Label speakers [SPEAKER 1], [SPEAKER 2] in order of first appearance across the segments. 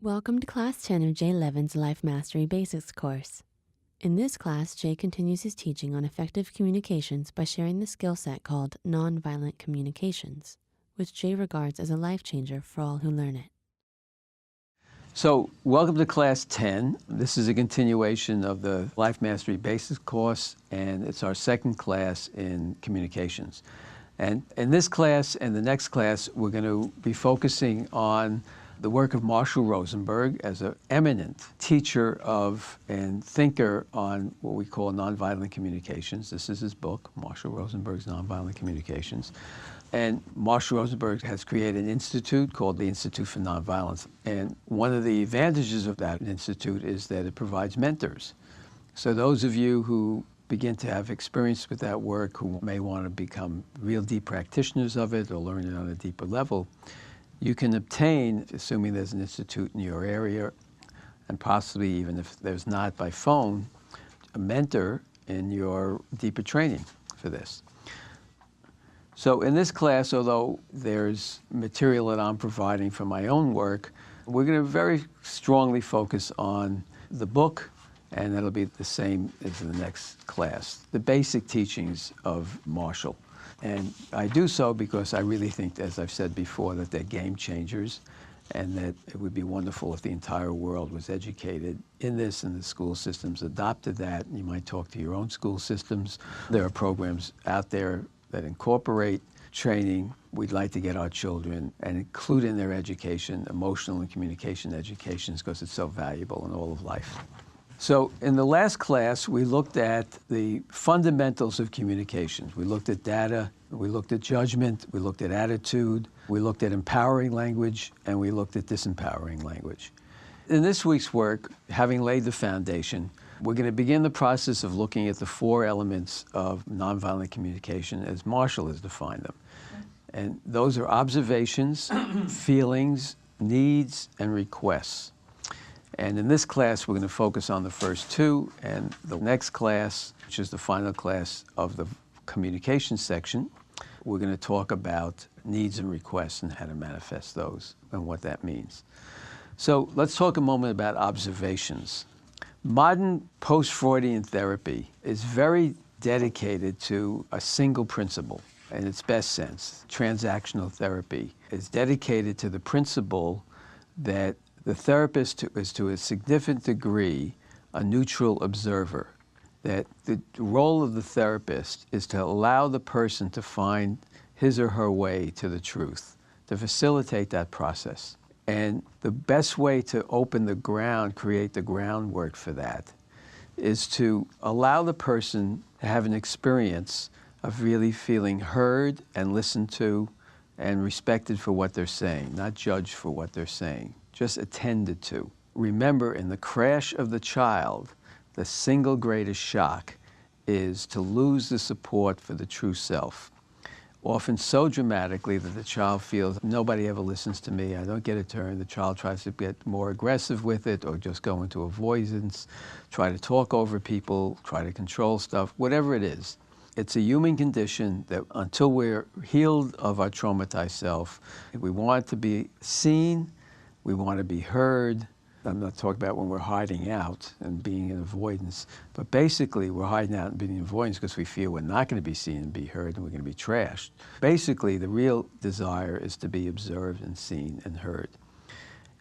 [SPEAKER 1] Welcome to Class 10 of Jay Levin's Life Mastery Basics course. In this class, Jay continues his teaching on effective communications by sharing the skill set called nonviolent communications, which Jay regards as a life changer for all who learn it.
[SPEAKER 2] So, welcome to Class 10. This is a continuation of the Life Mastery Basics course, and it's our second class in communications. And in this class and the next class, we're going to be focusing on the work of Marshall Rosenberg as an eminent teacher of and thinker on what we call nonviolent communications. This is his book, Marshall Rosenberg's Nonviolent Communications. And Marshall Rosenberg has created an institute called the Institute for Nonviolence. And one of the advantages of that institute is that it provides mentors. So those of you who begin to have experience with that work, who may want to become real deep practitioners of it or learn it on a deeper level, you can obtain, assuming there's an institute in your area, and possibly even if there's not by phone, a mentor in your deeper training for this. So in this class, although there's material that I'm providing for my own work, we're going to very strongly focus on the book, and that'll be the same as the next class, the basic teachings of Marshall. And I do so because I really think, as I've said before, that they're game changers, and that it would be wonderful if the entire world was educated in this and the school systems adopted that. You might talk to your own school systems. There are programs out there that incorporate training. We'd like to get our children and include in their education emotional and communication educations because it's so valuable in all of life. So in the last class, we looked at the fundamentals of communications. We looked at data, we looked at judgment, we looked at attitude, we looked at empowering language, and we looked at disempowering language. In this week's work, having laid the foundation, we're going to begin the process of looking at the four elements of nonviolent communication as Marshall has defined them. And those are observations, feelings, needs, and requests. And in this class, we're going to focus on the first two, and the next class, which is the final class of the communication section, we're going to talk about needs and requests and how to manifest those and what that means. So let's talk a moment about observations. Modern post-Freudian therapy is very dedicated to a single principle in its best sense. Transactional therapy is dedicated to the principle that the therapist is to a significant degree a neutral observer, that the role of the therapist is to allow the person to find his or her way to the truth, to facilitate that process. And the best way to open the ground, create the groundwork for that, is to allow the person to have an experience of really feeling heard and listened to and respected for what they're saying, not judged for what they're saying, just attended to. Remember, in the crash of the child, the single greatest shock is to lose the support for the true self, often so dramatically that the child feels, nobody ever listens to me, I don't get a turn. The child tries to get more aggressive with it or just go into avoidance, try to talk over people, try to control stuff, whatever it is. It's a human condition that until we're healed of our traumatized self, we want to be seen, we want to be heard. I'm not talking about when we're hiding out and being in avoidance, but basically we're hiding out and being in avoidance because we feel we're not going to be seen and be heard and we're going to be trashed. Basically, the real desire is to be observed and seen and heard.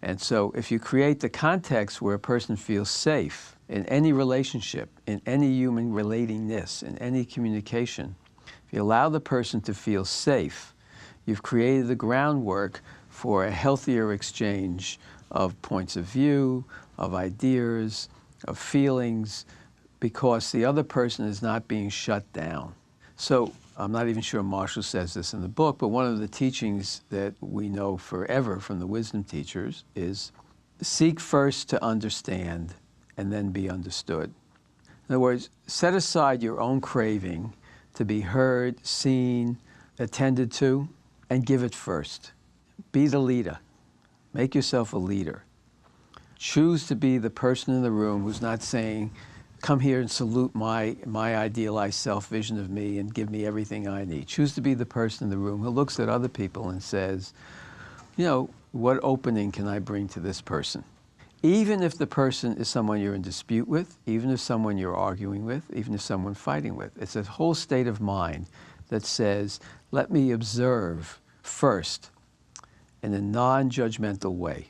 [SPEAKER 2] And so if you create the context where a person feels safe in any relationship, in any human relatingness, in any communication, if you allow the person to feel safe, you've created the groundwork for a healthier exchange of points of view, of ideas, of feelings, because the other person is not being shut down. So I'm not even sure Marshall says this in the book, but one of the teachings that we know forever from the wisdom teachers is seek first to understand and then be understood. In other words, set aside your own craving to be heard, seen, attended to, and give it first. Be the leader. Make yourself a leader. Choose to be the person in the room who's not saying, come here and salute my idealized self-vision of me and give me everything I need. Choose to be the person in the room who looks at other people and says, you know, what opening can I bring to this person? even if the person is someone you're in dispute with, even if someone you're arguing with, even if someone fighting with. It's a whole state of mind that says, let me observe first in a non-judgmental way,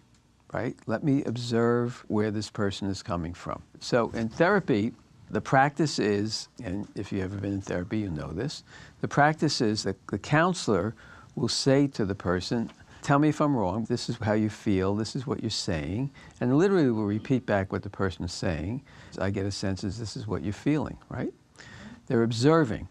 [SPEAKER 2] right? Let me observe where this person is coming from. So in therapy, the practice is, and if you've ever been in therapy, you know this, the practice is that the counselor will say to the person, tell me if I'm wrong, this is how you feel, this is what you're saying, and literally will repeat back what the person is saying. I get a sense as this is what you're feeling, right? They're observing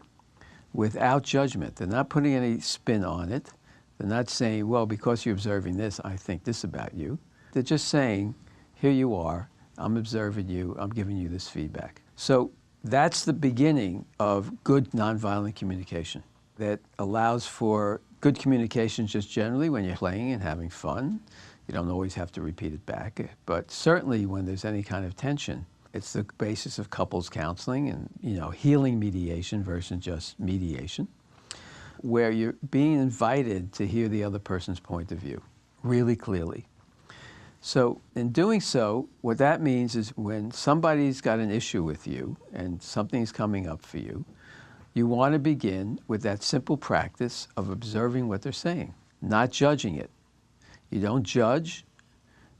[SPEAKER 2] without judgment. They're not putting any spin on it. They're not saying, well, because you're observing this, I think this about you. They're just saying, here you are, I'm observing you, I'm giving you this feedback. So that's the beginning of good nonviolent communication that allows for good communication just generally when you're playing and having fun. You don't always have to repeat it back, but certainly when there's any kind of tension, it's the basis of couples counseling and, healing mediation versus just mediation, where you're being invited to hear the other person's point of view really clearly. So in doing so, what that means is when somebody's got an issue with you and something's coming up for you, you want to begin with that simple practice of observing what they're saying, not judging it. You don't judge,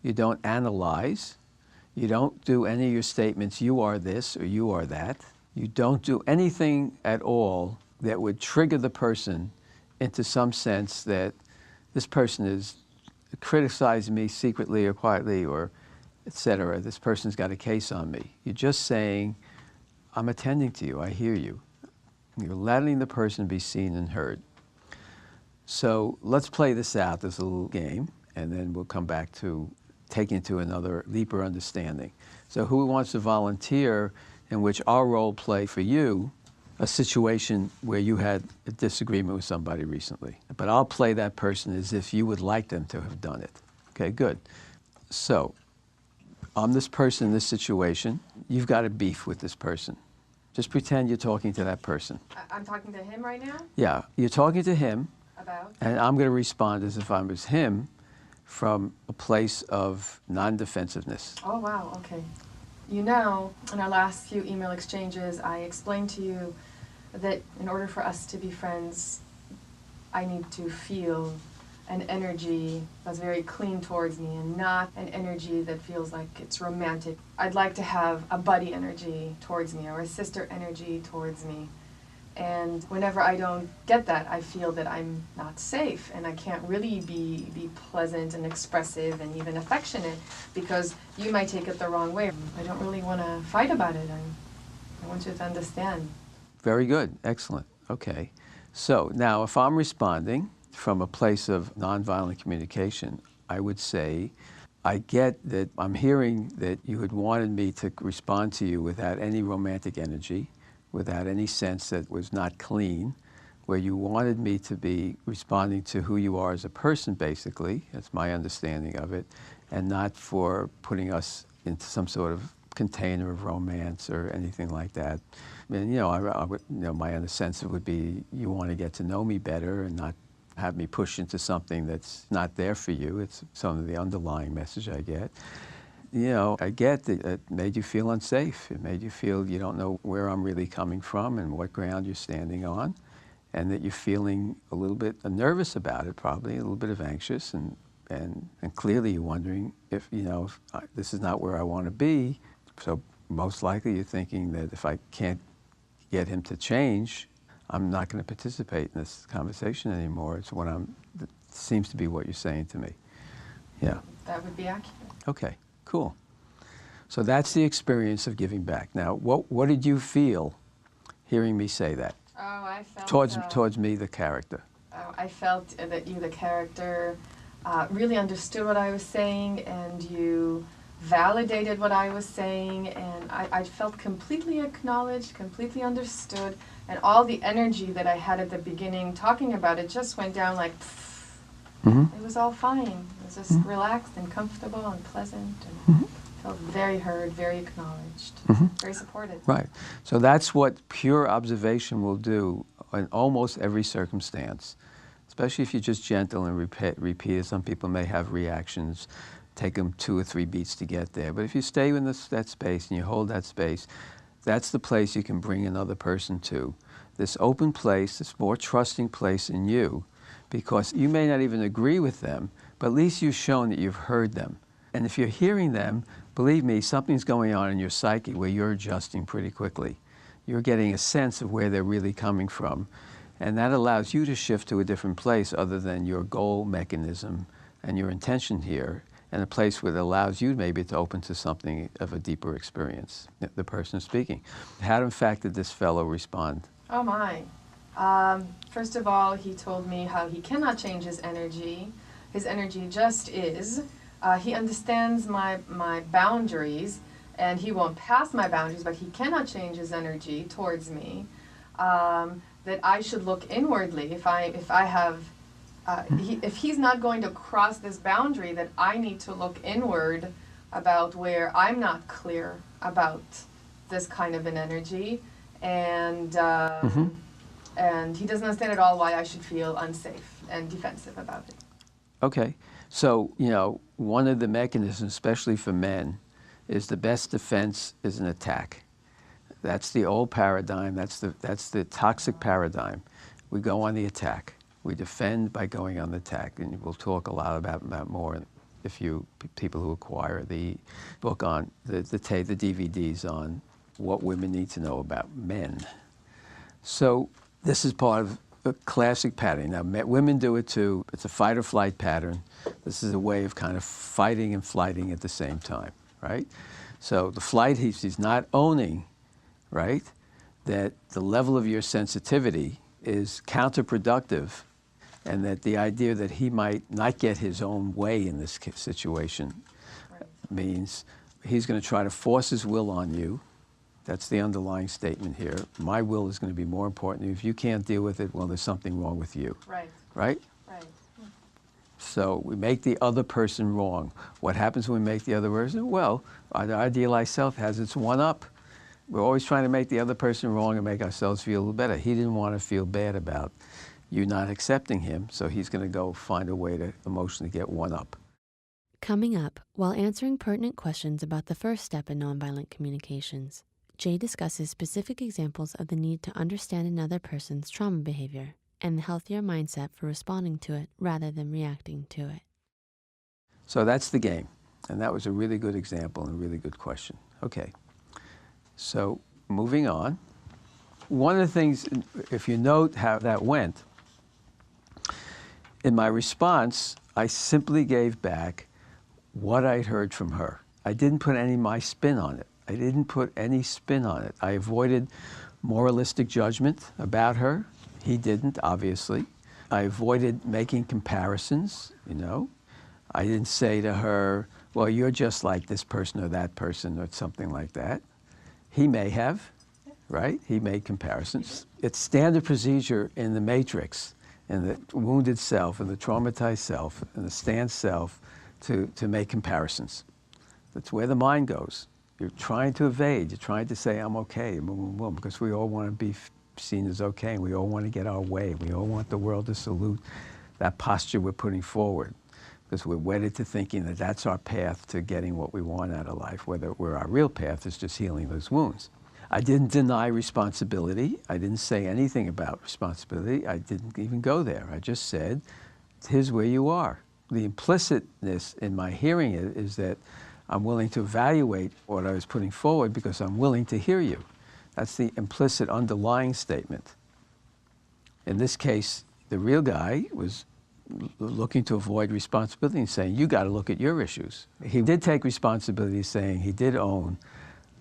[SPEAKER 2] you don't analyze, you don't do any of your statements, you are this or you are that. You don't do anything at all that would trigger the person into some sense that this person is criticizing me secretly or quietly or et cetera. This person's got a case on me. You're just saying, I'm attending to you, I hear you. You're letting the person be seen and heard. So let's play this out, this little game, and then we'll come back to taking it to another deeper understanding. So who wants to volunteer in which I'll role play for you a situation where you had a disagreement with somebody recently. But I'll play that person as if you would like them to have done it. Okay, good. So I'm this person in this situation. You've got a beef with this person. Just pretend you're talking to that person.
[SPEAKER 3] I'm talking to him right now?
[SPEAKER 2] Yeah, you're talking to him.
[SPEAKER 3] About?
[SPEAKER 2] And I'm going to respond as if I was him from a place of non-defensiveness.
[SPEAKER 3] Oh, wow, okay. In our last few email exchanges, I explained to you that in order for us to be friends, I need to feel an energy that's very clean towards me and not an energy that feels like it's romantic. I'd like to have a buddy energy towards me or a sister energy towards me. And whenever I don't get that, I feel that I'm not safe and I can't really be pleasant and expressive and even affectionate because you might take it the wrong way. I don't really want to fight about it. I want you to understand.
[SPEAKER 2] Very good. Excellent. Okay. So now if I'm responding from a place of nonviolent communication, I would say, I get that I'm hearing that you had wanted me to respond to you without any romantic energy, without any sense that was not clean, where you wanted me to be responding to who you are as a person, basically. That's my understanding of it, and not for putting us into some sort of container of romance or anything like that. And, I would, my sense would be you want to get to know me better and not have me push into something that's not there for you. It's some of the underlying message I get. I get that it made you feel unsafe. It made you feel you don't know where I'm really coming from and what ground you're standing on, and that you're feeling a little bit nervous about it, probably a little bit of anxious, and clearly you're wondering if, this is not where I want to be. So most likely you're thinking that if I can't get him to change, I'm not going to participate in this conversation anymore. It's what it seems to be what you're saying to me. Yeah.
[SPEAKER 3] That would be accurate.
[SPEAKER 2] Okay. Cool. So that's the experience of giving back. Now, what did you feel hearing me say that?
[SPEAKER 3] Oh, I felt...
[SPEAKER 2] Towards me, the character.
[SPEAKER 3] Oh, I felt that you, the character, really understood what I was saying, and you validated what I was saying, and I felt completely acknowledged, completely understood, and all the energy that I had at the beginning talking about it just went down like...
[SPEAKER 2] Mm-hmm.
[SPEAKER 3] It was all fine. It was just relaxed and comfortable and pleasant and felt very heard, very acknowledged, very supported.
[SPEAKER 2] Right. So that's what pure observation will do in almost every circumstance, especially if you're just gentle and repeat it. Some people may have reactions take them 2 or 3 beats to get there. But if you stay in that space and you hold that space, that's the place you can bring another person to. This open place, this more trusting place in you, because you may not even agree with them, but at least you've shown that you've heard them. And if you're hearing them, believe me, something's going on in your psyche where you're adjusting pretty quickly. You're getting a sense of where they're really coming from. And that allows you to shift to a different place other than your goal mechanism and your intention here, and a place where it allows you maybe to open to something of a deeper experience, the person speaking. How, in fact, did this fellow respond?
[SPEAKER 3] Oh my. First of all, he told me how he cannot change his energy. His energy just is. He understands my boundaries, and he won't pass my boundaries, but he cannot change his energy towards me. That I should look inwardly if he's not going to cross this boundary, that I need to look inward about where I'm not clear about this kind of an energy, and and he doesn't understand at all why I should feel unsafe and defensive about it.
[SPEAKER 2] Okay, so one of the mechanisms, especially for men, is the best defense is an attack. That's the old paradigm. That's the toxic paradigm. We go on the attack. We defend by going on the attack, and we'll talk a lot about that more if you people who acquire the book on the DVDs on what women need to know about men. So this is part of a classic pattern. Now women do it too. It's a fight or flight pattern. This is a way of kind of fighting and flighting at the same time, right? So the flight, he's not owning, right, that the level of your sensitivity is counterproductive, and that the idea that he might not get his own way in this situation means he's going to try to force his will on you. That's the underlying statement here. My will is going to be more important. If you can't deal with it, well, there's something wrong with you.
[SPEAKER 3] Right.
[SPEAKER 2] Right?
[SPEAKER 3] Right.
[SPEAKER 2] So we make the other person wrong. What happens when we make the other person? Well, our idealized self has its one-up. We're always trying to make the other person wrong and make ourselves feel a little better. He didn't want to feel bad about you not accepting him, so he's going to go find a way to emotionally get one-up.
[SPEAKER 1] Coming up, while answering pertinent questions about the first step in nonviolent communications, Jay discusses specific examples of the need to understand another person's trauma behavior and the healthier mindset for responding to it rather than reacting to it.
[SPEAKER 2] So that's the game, and that was a really good example and a really good question. Okay, so moving on. One of the things, if you note how that went, in my response, I simply gave back what I'd heard from her. I didn't put any of my spin on it. I didn't put any spin on it. I avoided moralistic judgment about her. He didn't, obviously. I avoided making comparisons, I didn't say to her, well, you're just like this person or that person or something like that. He may have, right? He made comparisons. It's standard procedure in the matrix, in the wounded self, and the traumatized self, and the stand self to make comparisons. That's where the mind goes. You're trying to evade. You're trying to say, I'm okay, because we all want to be seen as okay, and we all want to get our way. We all want the world to salute that posture we're putting forward, because we're wedded to thinking that that's our path to getting what we want out of life, where our real path is just healing those wounds. I didn't deny responsibility. I didn't say anything about responsibility. I didn't even go there. I just said, here's where you are. The implicitness in my hearing it is that I'm willing to evaluate what I was putting forward because I'm willing to hear you. That's the implicit underlying statement. In this case, the real guy was looking to avoid responsibility and saying, you got to look at your issues. He did take responsibility, saying he did own,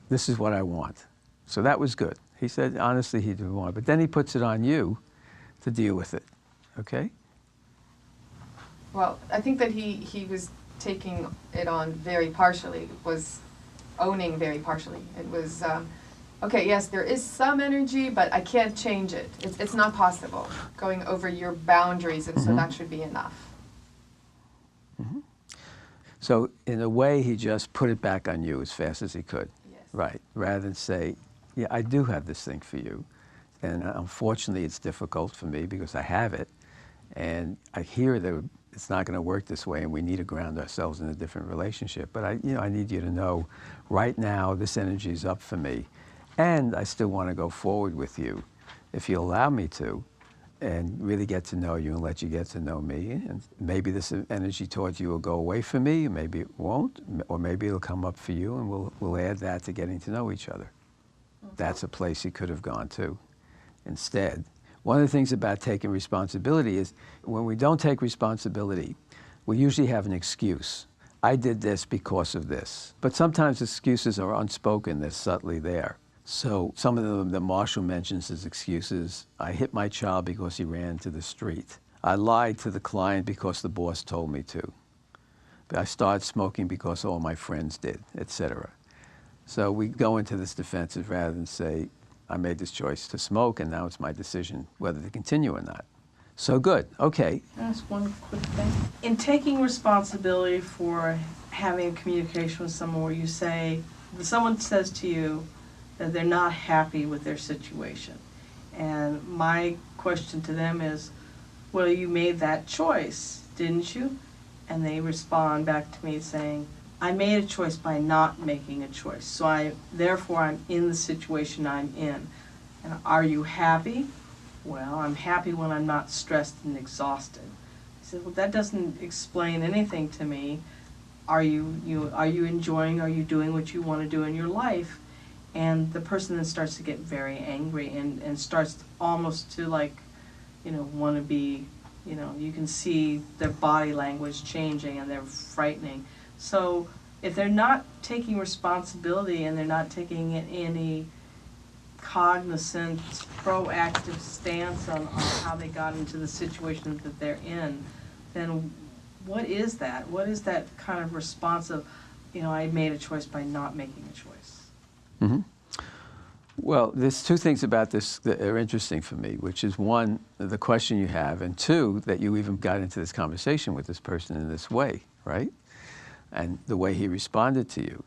[SPEAKER 2] this is what I want. So that was good. He said, honestly, he didn't want it. But then he puts it on you to deal with it, okay?
[SPEAKER 3] Well, I think that he was taking it on very partially, was owning very partially. It was, okay, yes, there is some energy, but I can't change it. It's not possible. Going over your boundaries, and so that should be enough.
[SPEAKER 2] Mm-hmm. So in a way, he just put it back on you as fast as he could.
[SPEAKER 3] Yes.
[SPEAKER 2] Right, rather than say, yeah, I do have this thing for you. And unfortunately, it's difficult for me because I have it. And I hear the it's not going to work this way and we need to ground ourselves in a different relationship. But I need you to know right now this energy is up for me. And I still want to go forward with you if you allow me to, and really get to know you and let you get to know me. And maybe this energy towards you will go away for me, maybe it won't, or maybe it'll come up for you, and we'll add that to getting to know each other. That's a place you could have gone to instead. One of the things about taking responsibility is when we don't take responsibility, we usually have an excuse. I did this because of this. But sometimes excuses are unspoken, they're subtly there. So some of them that Marshall mentions as excuses: I hit my child because he ran to the street. I lied to the client because the boss told me to. I started smoking because all my friends did, etc. So we go into this defensive rather than say, I made this choice to smoke and now it's my decision whether to continue or not. So good, okay.
[SPEAKER 4] Can I ask one quick thing? In taking responsibility for having a communication with someone where you say, someone says to you that they're not happy with their situation. And my question to them is, well, you made that choice, didn't you? And they respond back to me saying, I made a choice by not making a choice. So therefore I'm in the situation I'm in. And are you happy? Well, I'm happy when I'm not stressed and exhausted. I said, well, that doesn't explain anything to me. Are you enjoying, are you doing what you want to do in your life? And the person then starts to get very angry and starts almost to want to be, you can see their body language changing and they're frightening. So if they're not taking responsibility and they're not taking any cognizant, proactive stance on how they got into the situation that they're in, then what is that? What is that kind of response of, I made a choice by not making a choice?
[SPEAKER 2] Mm-hmm. Well, there's two things about this that are interesting for me, which is one, the question you have, and two, that you even got into this conversation with this person in this way, right? And the way he responded to you.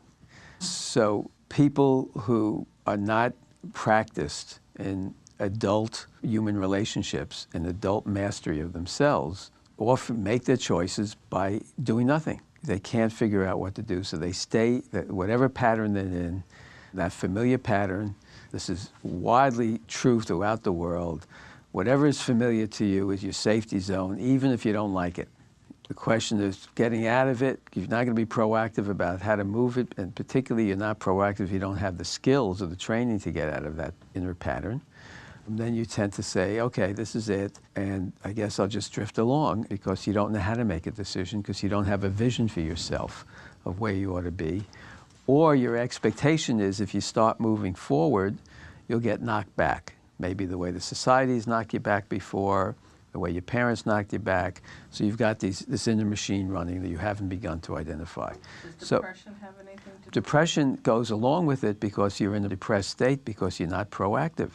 [SPEAKER 2] So people who are not practiced in adult human relationships and adult mastery of themselves often make their choices by doing nothing. They can't figure out what to do, so they stay, whatever pattern they're in, that familiar pattern. This is widely true throughout the world. Whatever is familiar to you is your safety zone, even if you don't like it. The question is getting out of it. You're not going to be proactive about how to move it, and particularly you're not proactive if you don't have the skills or the training to get out of that inner pattern. And then you tend to say, okay, this is it, and I guess I'll just drift along, because you don't know how to make a decision, because you don't have a vision for yourself of where you ought to be. Or your expectation is if you start moving forward, you'll get knocked back. Maybe the way the society's knocked you back before, the way your parents knocked you back. So you've got this inner machine running that you haven't begun to identify.
[SPEAKER 4] Does depression have anything to do with it?
[SPEAKER 2] Depression goes along with it because you're in a depressed state because you're not proactive.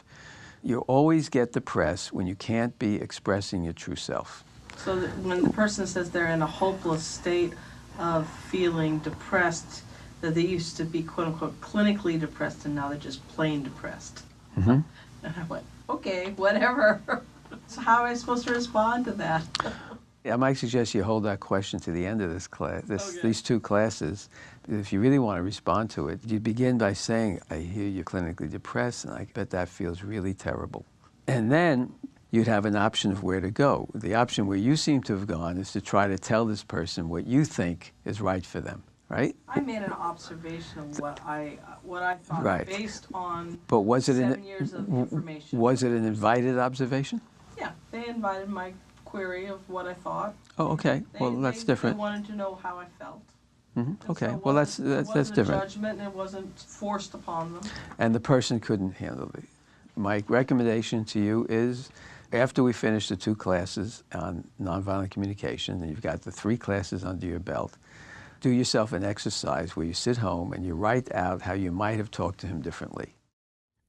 [SPEAKER 2] You always get depressed when you can't be expressing your true self.
[SPEAKER 4] So that when the person says they're in a hopeless state of feeling depressed, that they used to be quote-unquote clinically depressed and now they're just plain depressed.
[SPEAKER 2] Mm-hmm.
[SPEAKER 4] And I went, okay, whatever. So how am I supposed to respond to that?
[SPEAKER 2] I might suggest you hold that question to the end of this class,
[SPEAKER 4] Okay.
[SPEAKER 2] these two classes. If you really want to respond to it, you begin by saying, I hear you're clinically depressed, and I bet that feels really terrible. And then you'd have an option of where to go. The option where you seem to have gone is to try to tell this person what you think is right for them, right?
[SPEAKER 4] I made an observation of what I thought
[SPEAKER 2] Right.
[SPEAKER 4] based on
[SPEAKER 2] But was it
[SPEAKER 4] 7 years of information.
[SPEAKER 2] Was it an invited observation?
[SPEAKER 4] Yeah, they invited my query of what I thought.
[SPEAKER 2] Oh, okay. Well, that's different.
[SPEAKER 4] They wanted to know how I felt.
[SPEAKER 2] Mhm.
[SPEAKER 4] And
[SPEAKER 2] Okay.
[SPEAKER 4] so it
[SPEAKER 2] Well,
[SPEAKER 4] wasn't-
[SPEAKER 2] that's
[SPEAKER 4] It wasn't
[SPEAKER 2] different.
[SPEAKER 4] a judgment, and it wasn't forced upon them.
[SPEAKER 2] And the person couldn't handle it. My recommendation to you is, after we finish the 2 classes on nonviolent communication, and you've got the 3 classes under your belt, do yourself an exercise where you sit home and you write out how you might have talked to him differently.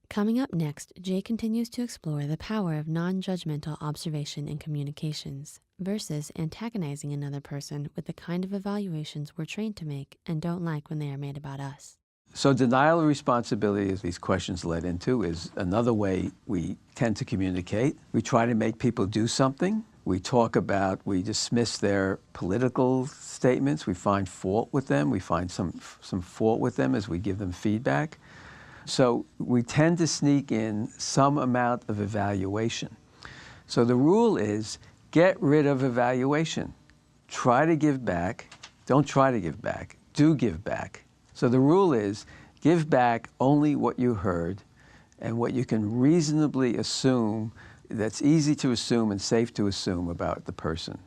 [SPEAKER 1] Coming up next, Jay continues to explore the power of non-judgmental observation in communications versus antagonizing another person with the kind of evaluations we're trained to make and don't like when they are made about us.
[SPEAKER 2] So denial of responsibility, as these questions led into, is another way we tend to communicate. We try to make people do something We dismiss their political statements. We find fault with them. We find some fault with them as we give them feedback. So we tend to sneak in some amount of evaluation. So the rule is get rid of evaluation. Try to give back. Don't try to give back. Do give back. So the rule is give back only what you heard and what you can reasonably assume, that's easy to assume and safe to assume about the person.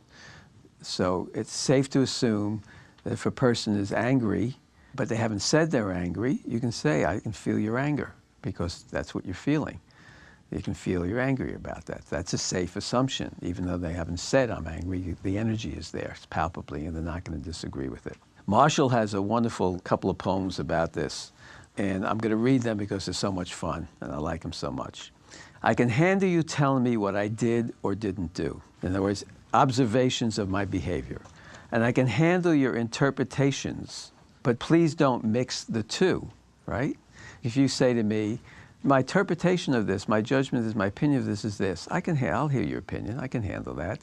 [SPEAKER 2] So it's safe to assume that if a person is angry, but they haven't said they're angry, you can say, I can feel your anger, because that's what you're feeling. You can feel you're angry about that. That's a safe assumption. Even though they haven't said I'm angry, the energy is there palpably, and they're not going to disagree with it. Marshall has a wonderful couple of poems about this, and I'm going to read them because they're so much fun, and I like them so much. I can handle you telling me what I did or didn't do. In other words, observations of my behavior. And I can handle your interpretations, but please don't mix the two, right? If you say to me, my interpretation of this, my judgment is, my opinion of this is this, I'll hear your opinion, I can handle that.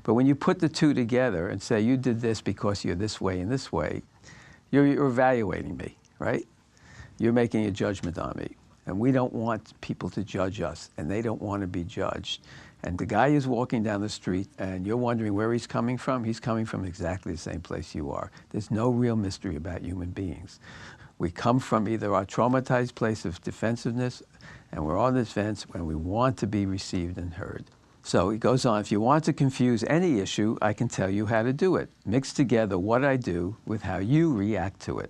[SPEAKER 2] But when you put the two together and say, you did this because you're this way and this way, you're evaluating me, right? You're making a judgment on me. And we don't want people to judge us, and they don't want to be judged. And the guy is walking down the street, and you're wondering where he's coming from exactly the same place you are. There's no real mystery about human beings. We come from either our traumatized place of defensiveness, and we're on the defense when we want to be received and heard. So he goes on, if you want to confuse any issue, I can tell you how to do it. Mix together what I do with how you react to it.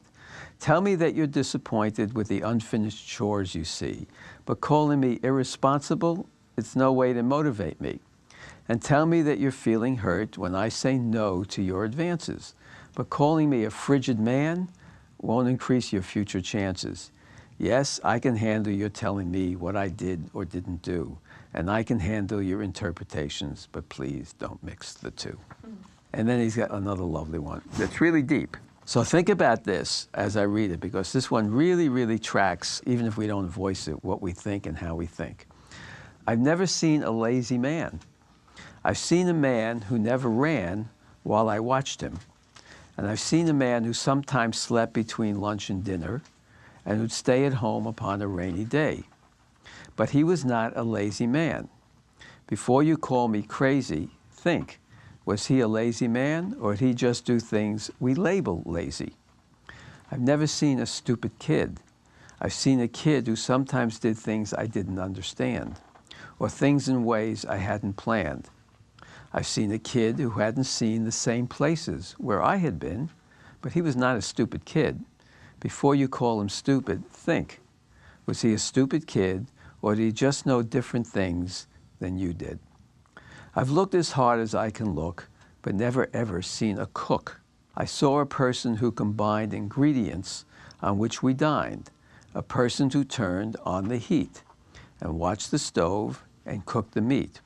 [SPEAKER 2] Tell me that you're disappointed with the unfinished chores you see, but calling me irresponsible, it's no way to motivate me. And tell me that you're feeling hurt when I say no to your advances, but calling me a frigid man won't increase your future chances. Yes, I can handle your telling me what I did or didn't do, and I can handle your interpretations, but please don't mix the two. And then he's got another lovely one that's really deep. So think about this as I read it, because this one really, really tracks, even if we don't voice it, what we think and how we think. I've never seen a lazy man. I've seen a man who never ran while I watched him. And I've seen a man who sometimes slept between lunch and dinner and who'd stay at home upon a rainy day. But he was not a lazy man. Before you call me crazy, think. Was he a lazy man, or did he just do things we label lazy? I've never seen a stupid kid. I've seen a kid who sometimes did things I didn't understand, or things in ways I hadn't planned. I've seen a kid who hadn't seen the same places where I had been, but he was not a stupid kid. Before you call him stupid, think. Was he a stupid kid, or did he just know different things than you did? I've looked as hard as I can look, but never ever seen a cook. I saw a person who combined ingredients on which we dined, a person who turned on the heat and watched the stove and cooked the meat.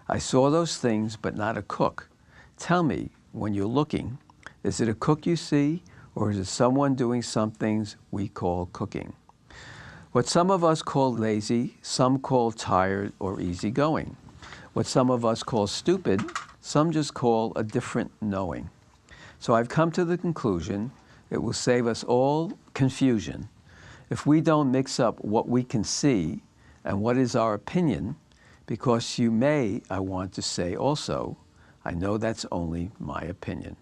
[SPEAKER 2] I saw those things, but not a cook. Tell me, when you're looking, is it a cook you see, or is it someone doing some things we call cooking? What some of us call lazy, some call tired or easygoing. What some of us call stupid, some just call a different knowing. So I've come to the conclusion it will save us all confusion if we don't mix up what we can see and what is our opinion, because you may, I want to say also, I know that's only my opinion.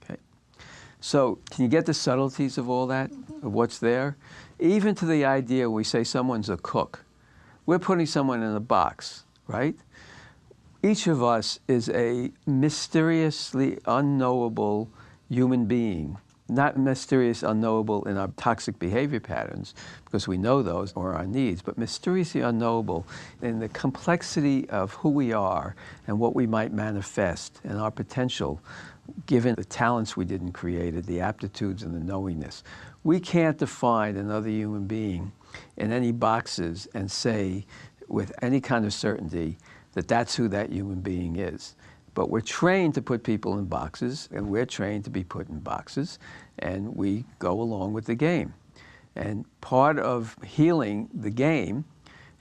[SPEAKER 2] Okay. So can you get the subtleties of all that, of what's there? Even to the idea we say someone's a cook. We're putting someone in a box, right? Each of us is a mysteriously unknowable human being. Not mysterious, unknowable in our toxic behavior patterns, because we know those, or our needs, but mysteriously unknowable in the complexity of who we are and what we might manifest and our potential, given the talents we didn't create, the aptitudes and the knowingness. We can't define another human being in any boxes and say with any kind of certainty that that's who that human being is. But we're trained to put people in boxes, and we're trained to be put in boxes, and we go along with the game. And part of healing the game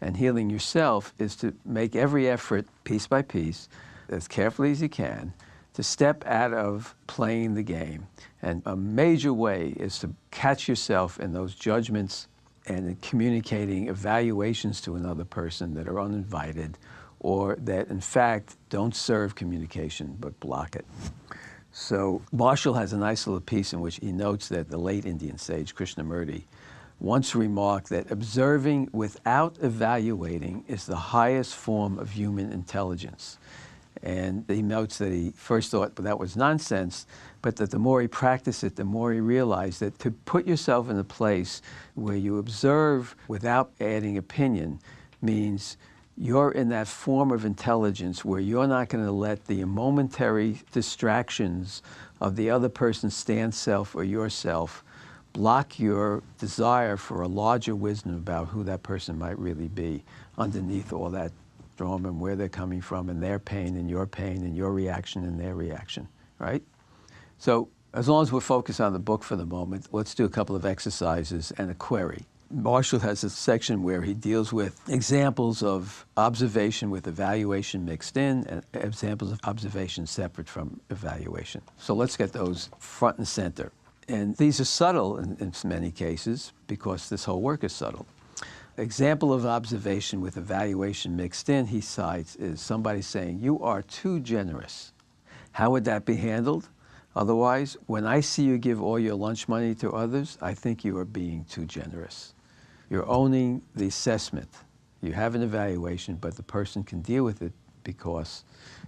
[SPEAKER 2] And healing yourself is to make every effort, piece by piece, as carefully as you can, to step out of playing the game. And a major way is to catch yourself in those judgments and in communicating evaluations to another person that are uninvited or that, in fact, don't serve communication but block it. So Marshall has a nice little piece in which he notes that the late Indian sage Krishnamurti once remarked that observing without evaluating is the highest form of human intelligence. And he notes that he first thought that was nonsense, but that the more he practiced it, the more he realized that to put yourself in a place where you observe without adding opinion means you're in that form of intelligence where you're not going to let the momentary distractions of the other person's stand self or yourself block your desire for a larger wisdom about who that person might really be underneath all that drama and where they're coming from and their pain and your reaction and their reaction, right? So as long as we're focused on the book for the moment, let's do a couple of exercises and a query. Marshall has a section where he deals with examples of observation with evaluation mixed in and examples of observation separate from evaluation. So let's get those front and center. And these are subtle in many cases because this whole work is subtle. Example of observation with evaluation mixed in, he cites, is somebody saying, "You are too generous." How would that be handled? Otherwise, when I see you give all your lunch money to others, I think you are being too generous. You're owning the assessment. You have an evaluation, but the person can deal with it because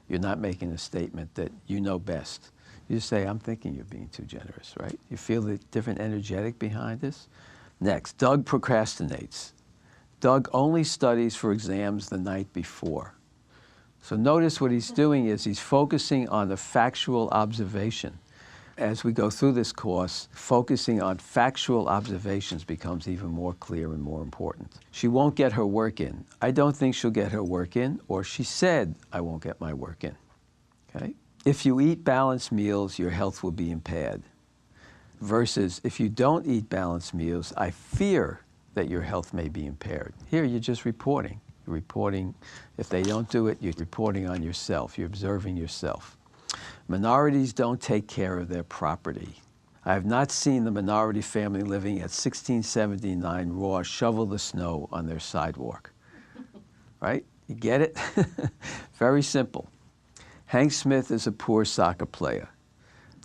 [SPEAKER 2] you're not making a statement that you know best. You just say, "I'm thinking you're being too generous," right? You feel the different energetic behind this? Next, Doug procrastinates. Doug only studies for exams the night before. So notice what he's doing is he's focusing on the factual observation. As we go through this course, focusing on factual observations becomes even more clear and more important. She won't get her work in. I don't think she'll get her work in, or she said, "I won't get my work in." Okay? If you eat balanced meals, your health will be impaired. Versus, if you don't eat balanced meals, I fear that your health may be impaired. Here, you're just reporting. You're reporting, if they don't do it, you're reporting on yourself. You're observing yourself. Minorities don't take care of their property. I have not seen the minority family living at 1679 Raw shovel the snow on their sidewalk. Right? You get it? Very simple. Hank Smith is a poor soccer player.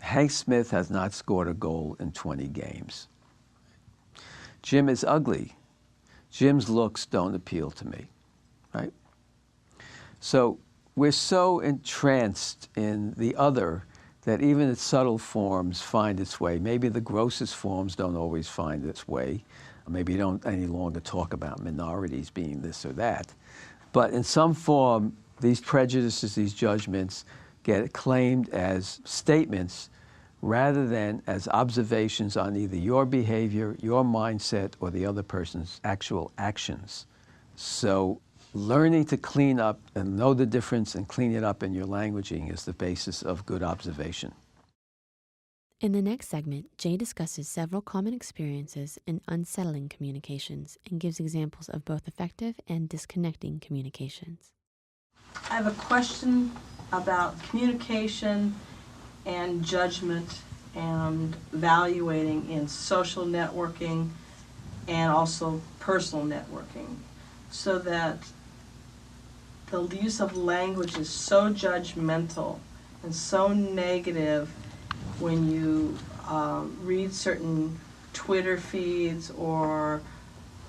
[SPEAKER 2] Hank Smith has not scored a goal in 20 games. Jim is ugly. Jim's looks don't appeal to me, right? So we're so entranced in the other that even its subtle forms find its way. Maybe the grossest forms don't always find its way. Maybe you don't any longer talk about minorities being this or that. But in some form, these prejudices, these judgments get claimed as statements rather than as observations on either your behavior, your mindset, or the other person's actual actions. So learning to clean up and know the difference and clean it up in your languaging is the basis of good observation.
[SPEAKER 1] In the next segment, Jay discusses several common experiences in unsettling communications and gives examples of both effective and disconnecting communications.
[SPEAKER 4] I have a question about communication and judgment and evaluating in social networking and also personal networking, so that the use of language is so judgmental and so negative when you read certain Twitter feeds or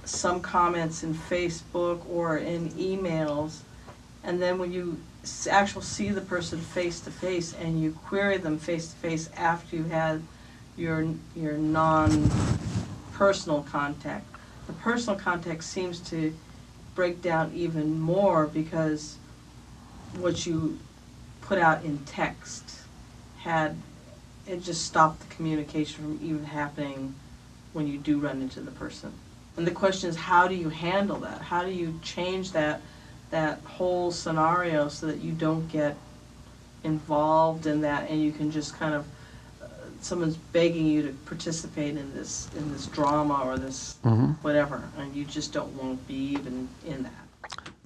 [SPEAKER 4] some comments in Facebook or in emails, and then when you actually see the person face to face and you query them face to face after you had your non-personal contact, the personal contact seems to break down even more because what you put out in text it just stopped the communication from even happening when you do run into the person. And the question is, how do you handle that? How do you change that whole scenario so that you don't get involved in that and you can just kind of someone's begging you to participate in this drama or this whatever, and you just don't want to be even in that?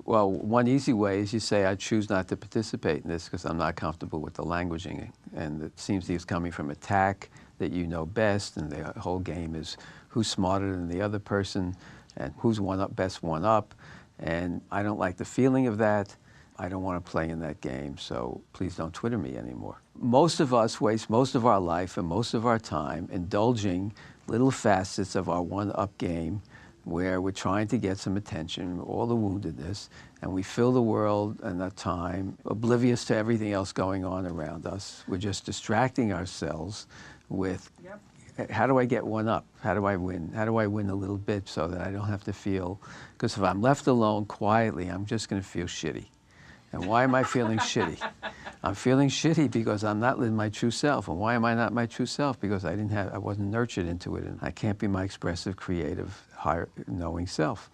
[SPEAKER 2] Well, one easy way is you say, I choose not to participate in this because I'm not comfortable with the languaging. And it seems it's coming from attack, that you know best, and the whole game is who's smarter than the other person and who's best one up. And I don't like the feeling of that. I don't want to play in that game, so please don't Twitter me anymore. Most of us waste most of our life and most of our time indulging little facets of our one-up game where we're trying to get some attention, all the woundedness, and we fill the world and that time oblivious to everything else going on around us. We're just distracting ourselves with, how do I get one up? How do I win? How do I win a little bit so that I don't have to feel, because if I'm left alone quietly, I'm just going to feel shitty. And why am I feeling shitty? I'm feeling shitty because I'm not living my true self. And why am I not my true self? Because I wasn't nurtured into it, and I can't be my expressive, creative, higher knowing self.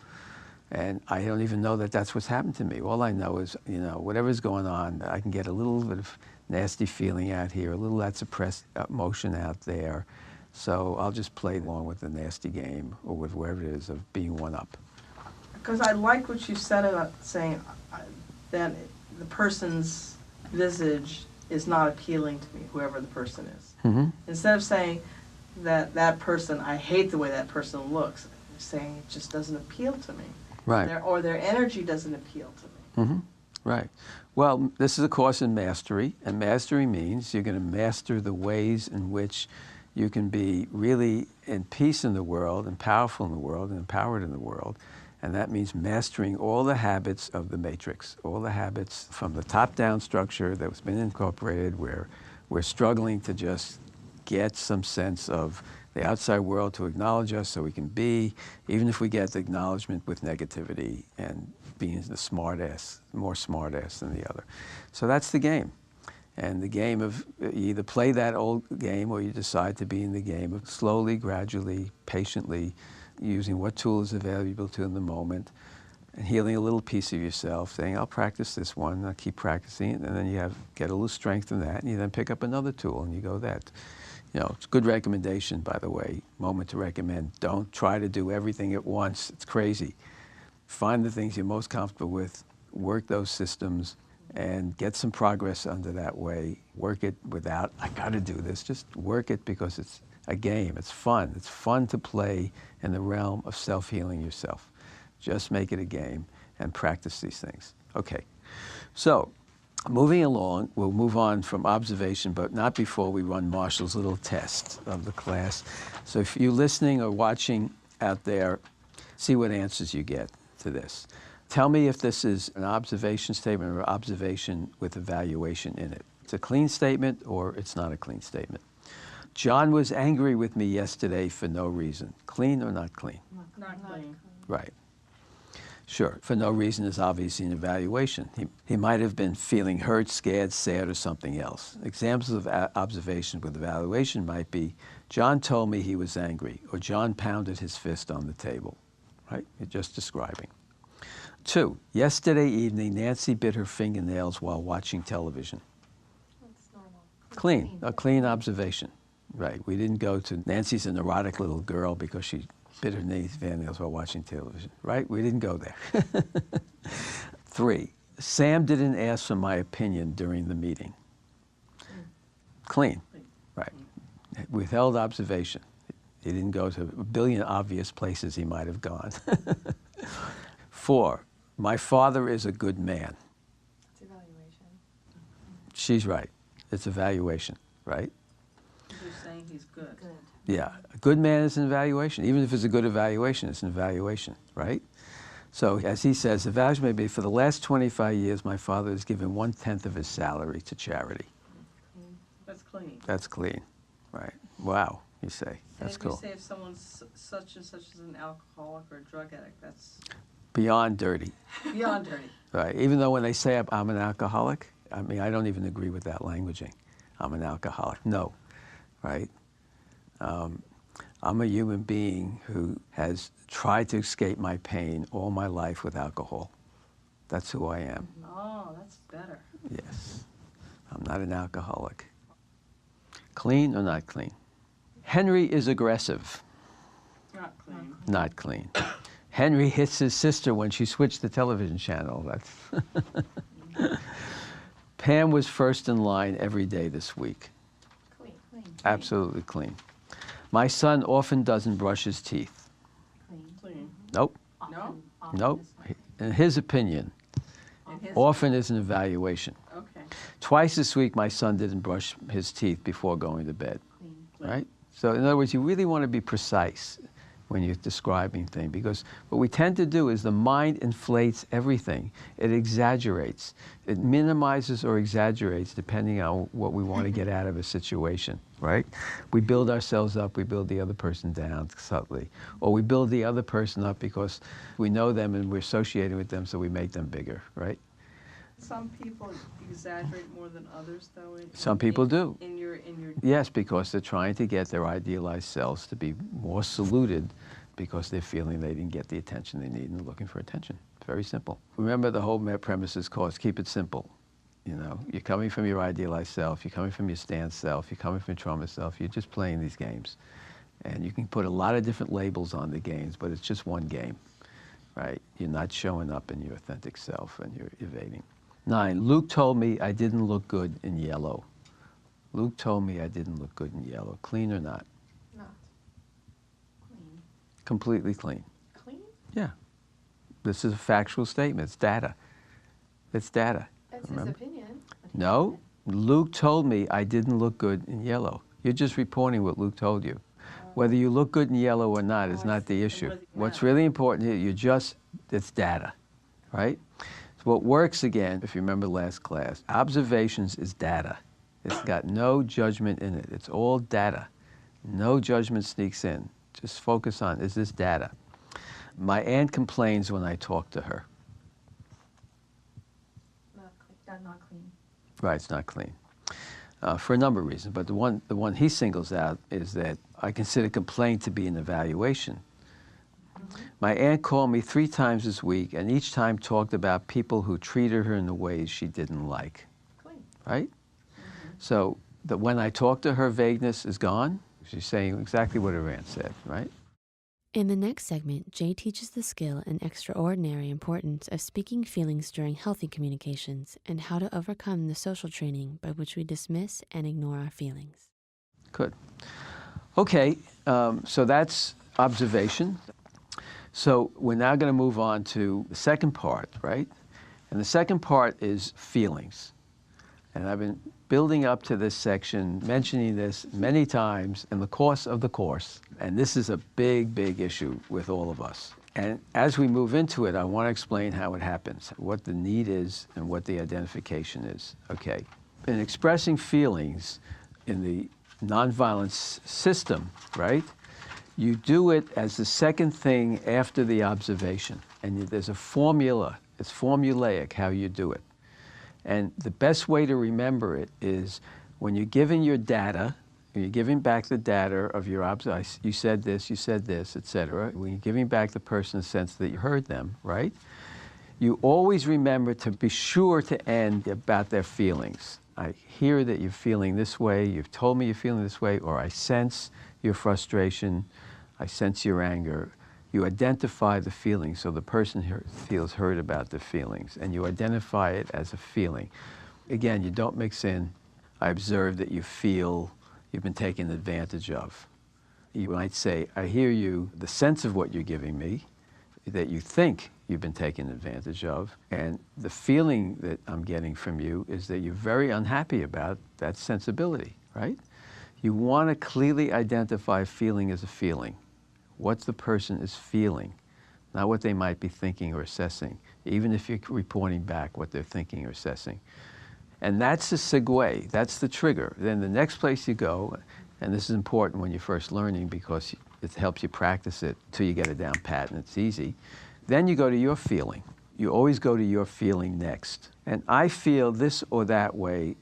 [SPEAKER 2] And I don't even know that that's what's happened to me. All I know is, whatever's going on, I can get a little bit of nasty feeling out here, a little of that suppressed emotion out there. So I'll just play along with the nasty game, or with whatever it is of being one up.
[SPEAKER 4] Because I like what you said about saying that the person's visage is not appealing to me, whoever the person is.
[SPEAKER 2] Mm-hmm.
[SPEAKER 4] Instead of saying that person, I hate the way that person looks, I'm saying it just doesn't appeal to me.
[SPEAKER 2] Right.
[SPEAKER 4] Their energy doesn't appeal to me.
[SPEAKER 2] Mm-hmm. Right. Well, this is a course in mastery, and mastery means you're going to master the ways in which you can be really in peace in the world, and powerful in the world, and empowered in the world. And that means mastering all the habits of the matrix, all the habits from the top-down structure that's been incorporated, where we're struggling to just get some sense of the outside world to acknowledge us so we can be, even if we get the acknowledgement with negativity and being the smart-ass, more smart-ass than the other. So that's the game. And the game of, you either play that old game or you decide to be in the game of slowly, gradually, patiently, using what tool is available to you in the moment, and healing a little piece of yourself, saying, I'll practice this one, I'll keep practicing it, and then you get a little strength in that, and you then pick up another tool, and you go that. It's a good recommendation, by the way, moment to recommend. Don't try to do everything at once. It's crazy. Find the things you're most comfortable with, work those systems, and get some progress under that way. Work it without, I gotta do this. Just work it because it's a game. It's fun. It's fun to play in the realm of self-healing yourself. Just make it a game and practice these things. Okay, so moving along, we'll move on from observation, but not before we run Marshall's little test of the class. So if you're listening or watching out there, see what answers you get to this. Tell me if this is an observation statement or observation with evaluation in it. It's a clean statement or it's not a clean statement. John was angry with me yesterday for no reason. Clean or not clean?
[SPEAKER 4] Not clean.
[SPEAKER 2] Right. Sure. For no reason is obviously an evaluation. He might have been feeling hurt, scared, sad, or something else. Examples of observation with evaluation might be, John told me he was angry, or John pounded his fist on the table. Right? You're just describing. 2, yesterday evening, Nancy bit her fingernails while watching television.
[SPEAKER 3] That's normal.
[SPEAKER 2] Clean. A clean observation. Right. We didn't go to Nancy's a neurotic little girl because she bit her fingernails while watching television. Right? We didn't go there. 3, Sam didn't ask for my opinion during the meeting. Clean. Right. Withheld observation. He didn't go to a billion obvious places he might have gone. 4, my father is a good man.
[SPEAKER 3] It's evaluation.
[SPEAKER 2] She's right. It's evaluation, right?
[SPEAKER 4] You're saying he's good.
[SPEAKER 3] Good.
[SPEAKER 2] Yeah, a good man is an evaluation. Even if it's a good evaluation, it's an evaluation, right? So as he says, the evaluation may be, for the last 25 years, my father has given 1/10 of his salary to charity.
[SPEAKER 4] That's clean.
[SPEAKER 2] That's clean, right? Wow, you say. That's
[SPEAKER 4] and
[SPEAKER 2] cool.
[SPEAKER 4] if you say if someone's such and such as an alcoholic or a drug addict, that's
[SPEAKER 2] Beyond dirty,
[SPEAKER 4] beyond dirty.
[SPEAKER 2] right? Even though when they say I'm an alcoholic, I mean, I don't even agree with that languaging. I'm an alcoholic. No, right? I'm a human being who has tried to escape my pain all my life with alcohol. That's who I am.
[SPEAKER 4] Oh, that's better.
[SPEAKER 2] Yes. I'm not an alcoholic. Clean or not clean? Henry is aggressive.
[SPEAKER 4] Not clean.
[SPEAKER 2] Not clean. Henry hits his sister when she switched the television channel. That's Pam was first in line every day this week.
[SPEAKER 3] Clean.
[SPEAKER 2] Absolutely clean. My son often doesn't brush his teeth.
[SPEAKER 4] Clean.
[SPEAKER 2] Nope.
[SPEAKER 4] No?
[SPEAKER 2] Nope. In his opinion, often is an evaluation.
[SPEAKER 4] Okay.
[SPEAKER 2] Twice this week, my son didn't brush his teeth before going to bed.
[SPEAKER 4] Clean.
[SPEAKER 2] Right? So in other words, you really want to be precise when you're describing things, because what we tend to do is the mind inflates everything. It exaggerates. It minimizes or exaggerates depending on what we want to get out of a situation, right? We build ourselves up, we build the other person down subtly. Or we build the other person up because we know them and we're associating with them, so we make them bigger, right?
[SPEAKER 4] Some people exaggerate more than others, though.
[SPEAKER 2] Some people do.
[SPEAKER 4] In your.
[SPEAKER 2] Yes, because they're trying to get their idealized selves to be more saluted because they're feeling they didn't get the attention they need and they're looking for attention. It's very simple. Remember, the whole premise is called keep it simple. You know, you're coming from your idealized self, you're coming from your stance self, you're coming from trauma self, you're just playing these games. And you can put a lot of different labels on the games, but it's just one game, right? You're not showing up in your authentic self and you're evading. 9, Luke told me I didn't look good in yellow. Luke told me I didn't look good in yellow. Clean or not?
[SPEAKER 3] Not. Clean.
[SPEAKER 2] Completely clean.
[SPEAKER 3] Clean?
[SPEAKER 2] Yeah. This is a factual statement. It's data. It's data.
[SPEAKER 3] That's
[SPEAKER 2] Remember?
[SPEAKER 3] his opinion.
[SPEAKER 2] No. Luke told me I didn't look good in yellow. You're just reporting what Luke told you. Whether you look good in yellow or not is not the issue. What's really important here, it's data, right? So what works, again, if you remember last class, observations is data. It's got no judgment in it. It's all data. No judgment sneaks in. Just focus on, is this data? My aunt complains when I talk to her.
[SPEAKER 3] Not clean.
[SPEAKER 2] Right, it's not clean. For a number of reasons, but the one he singles out is that I consider complaint to be an evaluation. My aunt called me 3 times this week, and each time talked about people who treated her in the ways she didn't like.
[SPEAKER 3] Clean.
[SPEAKER 2] Right? So when I talk to her, vagueness is gone. She's saying exactly what her aunt said, right?
[SPEAKER 1] In the next segment, Jay teaches the skill and extraordinary importance of speaking feelings during healthy communications and how to overcome the social training by which we dismiss and ignore our feelings.
[SPEAKER 2] Good. Okay, so that's observation. So we're now going to move on to the second part, right? And the second part is feelings. And I've been building up to this section, mentioning this many times in the course of the course. And this is a big, big issue with all of us. And as we move into it, I want to explain how it happens, what the need is and what the identification is. Okay. In expressing feelings in the nonviolence system, right, you do it as the second thing after the observation. And there's a formula. It's formulaic how you do it. And the best way to remember it is when you're giving your data, when you're giving back the data of your observation, you said this, etc. When you're giving back the person a sense that you heard them, right? You always remember to be sure to end about their feelings. I hear that you're feeling this way, you've told me you're feeling this way, or I sense your frustration, I sense your anger. You identify the feeling, so the person feels heard about the feelings, and you identify it as a feeling. Again, you don't mix in, I observe that you feel you've been taken advantage of. You might say, I hear you, the sense of what you're giving me, that you think you've been taken advantage of, and the feeling that I'm getting from you is that you're very unhappy about that sensibility, right? You want to clearly identify feeling as a feeling. What the person is feeling, not what they might be thinking or assessing, even if you're reporting back what they're thinking or assessing. And that's the segue, that's the trigger. Then the next place you go, and this is important when you're first learning because it helps you practice it till you get it down pat and it's easy. Then you go to your feeling. You always go to your feeling next. And I feel this or that way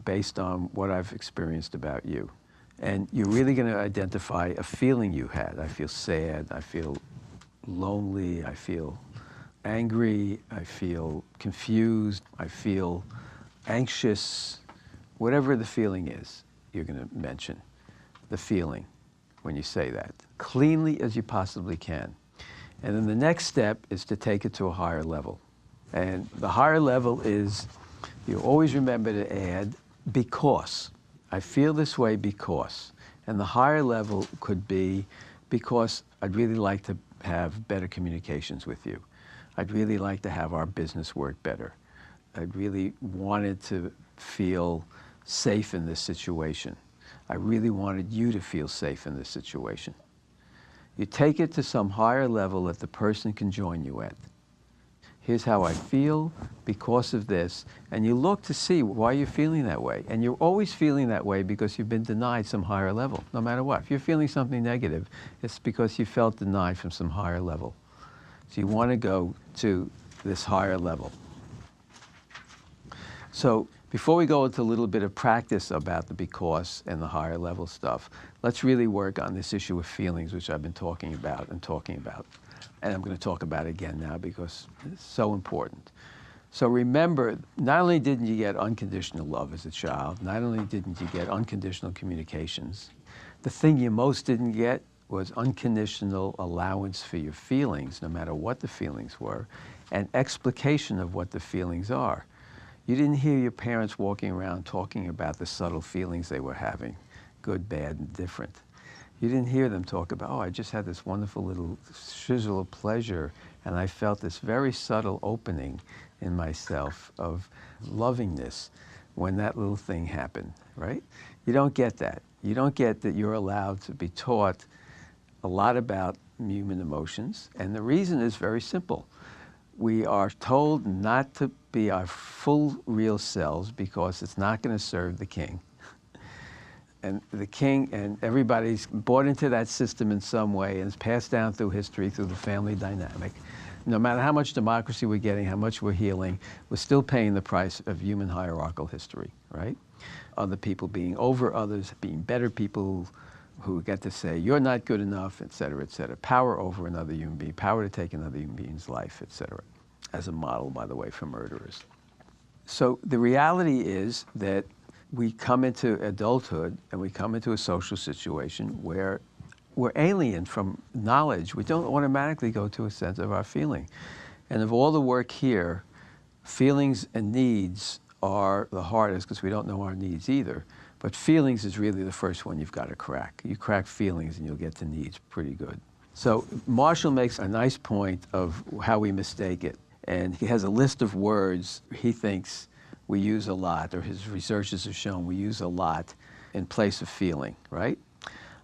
[SPEAKER 2] based on what I've experienced about you. And you're really going to identify a feeling you had. I feel sad, I feel lonely, I feel angry, I feel confused, I feel anxious, whatever the feeling is. you're going to mention, the feeling when you say that, cleanly as you possibly can. And then the next step is to take it to a higher level. And the higher level is, you always remember to add because. I feel this way because. And the higher level could be because I'd really like to have better communications with you. I'd really like to have our business work better. I'd really wanted to feel safe in this situation. I really wanted you to feel safe in this situation. You take it to some higher level that the person can join you at. Here's how I feel because of this. And you look to see why you're feeling that way. And you're always feeling that way because you've been denied some higher level, no matter what. If you're feeling something negative, it's because you felt denied from some higher level. So you want to go to this higher level. So before we go into a little bit of practice about the because and the higher level stuff, let's really work on this issue of feelings, which I've been talking about. And I'm going to talk about it again now because it's so important. So remember, not only didn't you get unconditional love as a child, not only didn't you get unconditional communications, the thing you most didn't get was unconditional allowance for your feelings, no matter what the feelings were, and explication of what the feelings are. You didn't hear your parents walking around talking about the subtle feelings they were having, good, bad, and different. You didn't hear them talk about, oh, I just had this wonderful little sizzle of pleasure, and I felt this very subtle opening in myself of lovingness when that little thing happened, right? You don't get that. You don't get that you're allowed to be taught a lot about human emotions, and the reason is very simple. We are told not to be our full, real selves because it's not going to serve the king. And the king and everybody's bought into that system in some way and it's passed down through history, through the family dynamic. No matter how much democracy we're getting, how much we're healing, we're still paying the price of human hierarchical history, right? Other people being over others, being better people who get to say, you're not good enough, et cetera, et cetera. Power over another human being, power to take another human being's life, et cetera. As a model, by the way, for murderers. So the reality is that we come into adulthood and we come into a social situation where we're alien from knowledge. We don't automatically go to a sense of our feeling. And of all the work here, feelings and needs are the hardest because we don't know our needs either. But feelings is really the first one you've got to crack. You crack feelings and you'll get to needs pretty good. So Marshall makes a nice point of how we mistake it. And he has a list of words he thinks we use a lot, or his researchers have shown we use a lot in place of feeling, right?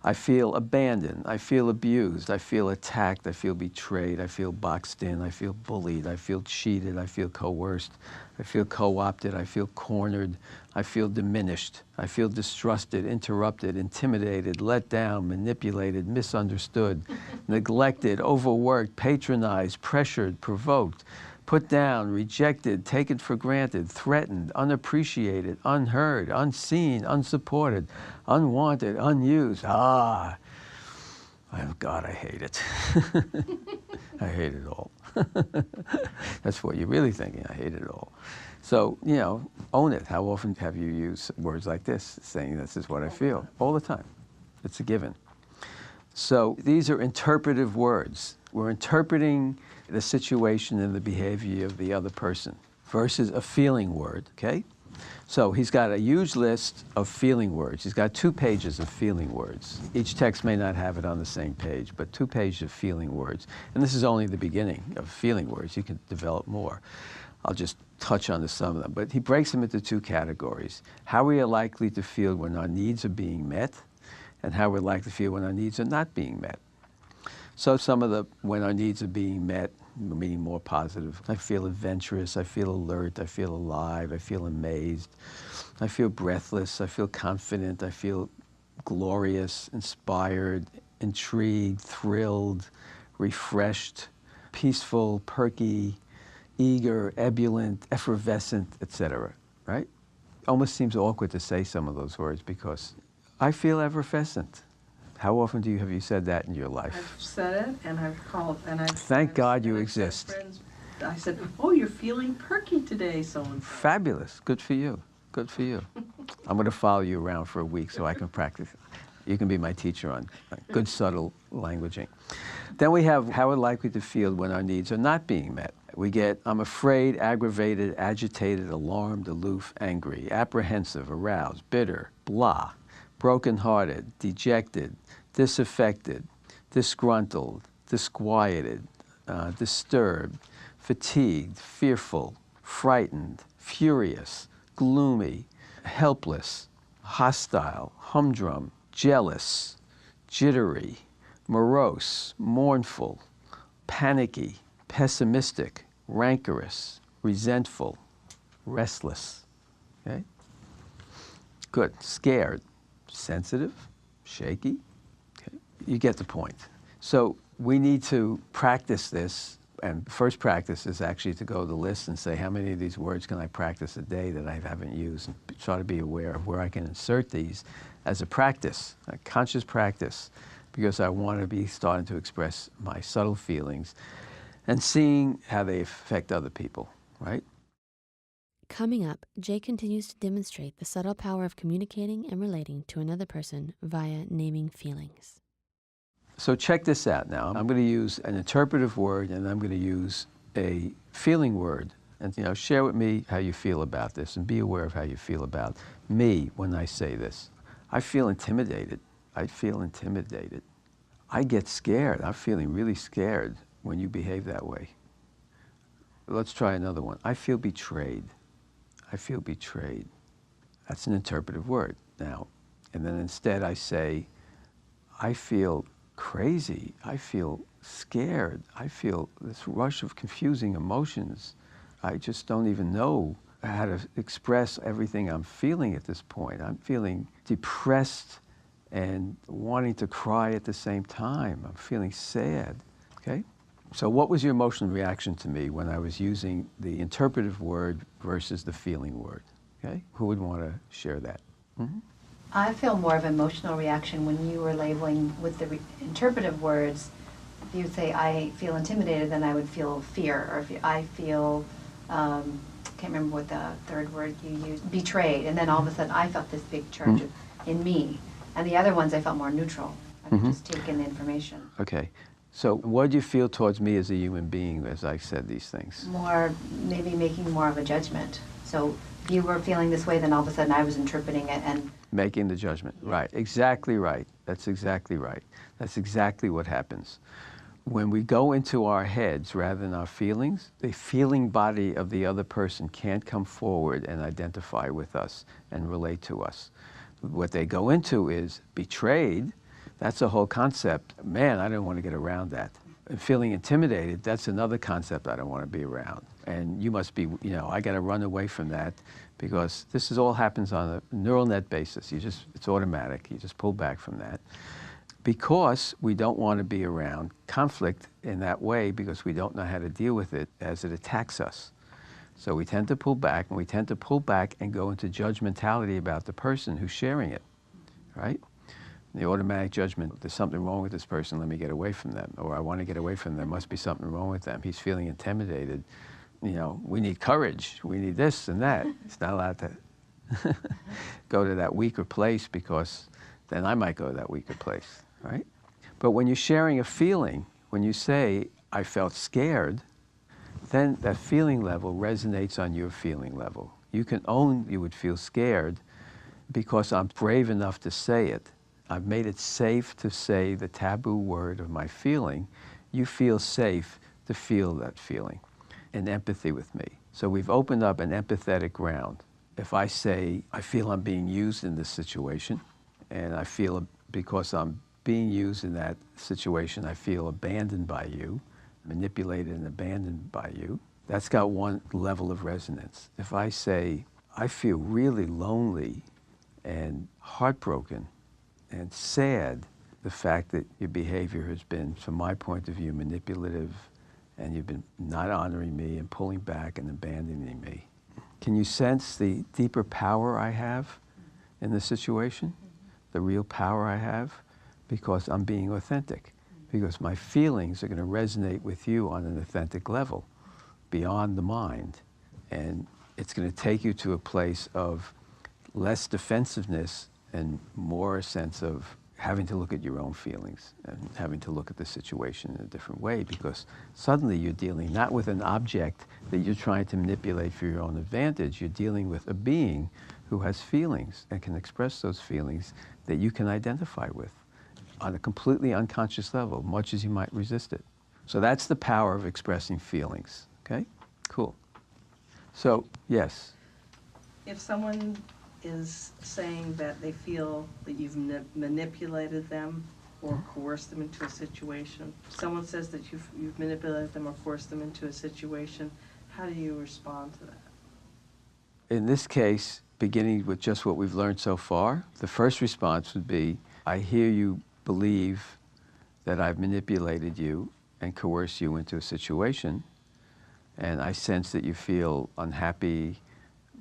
[SPEAKER 2] I feel abandoned, I feel abused, I feel attacked, I feel betrayed, I feel boxed in, I feel bullied, I feel cheated, I feel coerced, I feel co-opted, I feel cornered, I feel diminished, I feel distrusted, interrupted, intimidated, let down, manipulated, misunderstood, neglected, overworked, patronized, pressured, provoked, put down, rejected, taken for granted, threatened, unappreciated, unheard, unseen, unsupported, unwanted, unused. Oh, God, I hate it. I hate it all. That's what you're really thinking. I hate it all. So, you know, own it. How often have you used words like this, saying this is what I feel? All the time. It's a given. So these are interpretive words. We're interpreting the situation and the behavior of the other person versus a feeling word, okay? So he's got a huge list of feeling words. He's got 2 pages of feeling words. Each text may not have it on the same page, but 2 pages of feeling words. And this is only the beginning of feeling words. You can develop more. I'll just touch on some of them. But he breaks them into 2 categories. How we are likely to feel when our needs are being met, and how we're likely to feel when our needs are not being met. So some of the when our needs are being met, meaning more positive. I feel adventurous, I feel alert, I feel alive, I feel amazed, I feel breathless, I feel confident, I feel glorious, inspired, intrigued, thrilled, refreshed, peaceful, perky, eager, ebullient, effervescent, etc., right? Almost seems awkward to say some of those words because I feel effervescent. How often have you said that in your life?
[SPEAKER 4] I've said it, and I've called, and I've...
[SPEAKER 2] Thank God you exist.
[SPEAKER 4] Friends, I said, oh, you're feeling perky today, so-and-so.
[SPEAKER 2] Fabulous. Good for you. Good for you. I'm going to follow you around for a week so I can practice. You can be my teacher on good, subtle languaging. Then we have how we're likely to feel when our needs are not being met. We get, I'm afraid, aggravated, agitated, alarmed, aloof, angry, apprehensive, aroused, bitter, blah, brokenhearted, dejected, disaffected, disgruntled, disquieted, disturbed, fatigued, fearful, frightened, furious, gloomy, helpless, hostile, humdrum, jealous, jittery, morose, mournful, panicky, pessimistic, rancorous, resentful, restless. Okay? Good. Scared, sensitive, shaky. Okay? You get the point. So we need to practice this. And first practice is actually to go to the list and say, how many of these words can I practice a day that I haven't used? And try to be aware of where I can insert these as a practice, a conscious practice, because I want to be starting to express my subtle feelings and seeing how they affect other people, right?
[SPEAKER 1] Coming up, Jay continues to demonstrate the subtle power of communicating and relating to another person via naming feelings.
[SPEAKER 2] So check this out now. I'm going to use an interpretive word and I'm going to use a feeling word. And share with me how you feel about this and be aware of how you feel about me when I say this. I feel intimidated. I feel intimidated. I get scared. I'm feeling really scared when you behave that way. Let's try another one. I feel betrayed. I feel betrayed. That's an interpretive word now. And then instead I say, I feel crazy. I feel scared. I feel this rush of confusing emotions. I just don't even know how to express everything I'm feeling at this point. I'm feeling depressed and wanting to cry at the same time. I'm feeling sad, okay? So what was your emotional reaction to me when I was using the interpretive word versus the feeling word, okay? Who would want to share that? Mm-hmm.
[SPEAKER 5] I feel more of an emotional reaction when you were labeling with the interpretive words. If you say, I feel intimidated, then I would feel fear. Or if I feel, can't remember what the third word you used, betrayed. And then all of a sudden I felt this big charge in me. And the other ones I felt more neutral. I could just take in the information.
[SPEAKER 2] Okay. So what do you feel towards me as a human being as I said these things?
[SPEAKER 5] More, maybe making more of a judgment. So if you were feeling this way, then all of a sudden I was interpreting it and
[SPEAKER 2] making the judgment. Right. Exactly right. That's exactly right. That's exactly what happens. When we go into our heads rather than our feelings, the feeling body of the other person can't come forward and identify with us and relate to us. What they go into is betrayed. That's a whole concept. Man, I don't want to get around that. And feeling intimidated, that's another concept I don't want to be around. And you must be, I got to run away from that because this all happens on a neural net basis. It's automatic. You just pull back from that. Because we don't want to be around conflict in that way because we don't know how to deal with it as it attacks us. So we tend to pull back, and we tend to pull back and go into judgmentality about the person who's sharing it, right? The automatic judgment, there's something wrong with this person, let me get away from them. Or I want to get away from them, must be something wrong with them. He's feeling intimidated. We need courage, we need this and that. It's not allowed to go to that weaker place because then I might go to that weaker place, right? But when you're sharing a feeling, when you say, I felt scared, then that feeling level resonates on your feeling level. You would feel scared because I'm brave enough to say it. I've made it safe to say the taboo word of my feeling. You feel safe to feel that feeling and empathy with me. So we've opened up an empathetic ground. If I say, I feel I'm being used in this situation, and I feel because I'm being used in that situation, I feel abandoned by you, manipulated and abandoned by you, that's got one level of resonance. If I say, I feel really lonely and heartbroken and sad, the fact that your behavior has been, from my point of view, manipulative, and you've been not honoring me and pulling back and abandoning me. Can you sense the deeper power I have in the situation? The real power I have? Because I'm being authentic. Because my feelings are going to resonate with you on an authentic level, beyond the mind. And it's going to take you to a place of less defensiveness and more a sense of having to look at your own feelings and having to look at the situation in a different way, because suddenly you're dealing not with an object that you're trying to manipulate for your own advantage. You're dealing with a being who has feelings and can express those feelings that you can identify with on a completely unconscious level, much as you might resist it. So that's the power of expressing feelings, okay? Cool. So, yes.
[SPEAKER 4] If someone is saying that they feel that you've manipulated them or coerced them into a situation, someone says that you've manipulated them or coerced them into a situation, how do you respond to that?
[SPEAKER 2] In this case, beginning with just what we've learned so far, the first response would be, I hear you believe that I've manipulated you and coerced you into a situation, and I sense that you feel unhappy,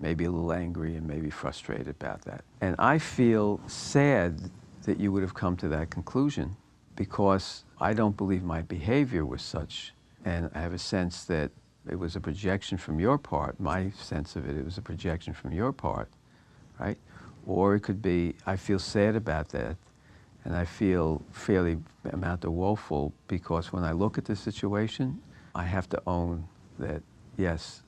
[SPEAKER 2] maybe a little angry, and maybe frustrated about that. And I feel sad that you would have come to that conclusion, because I don't believe my behavior was such, and I have a sense that it was a projection from your part. My sense of it, it was a projection from your part, right? Or it could be, I feel sad about that, and I feel fairly amount of woeful, because when I look at the situation, I have to own that, yes,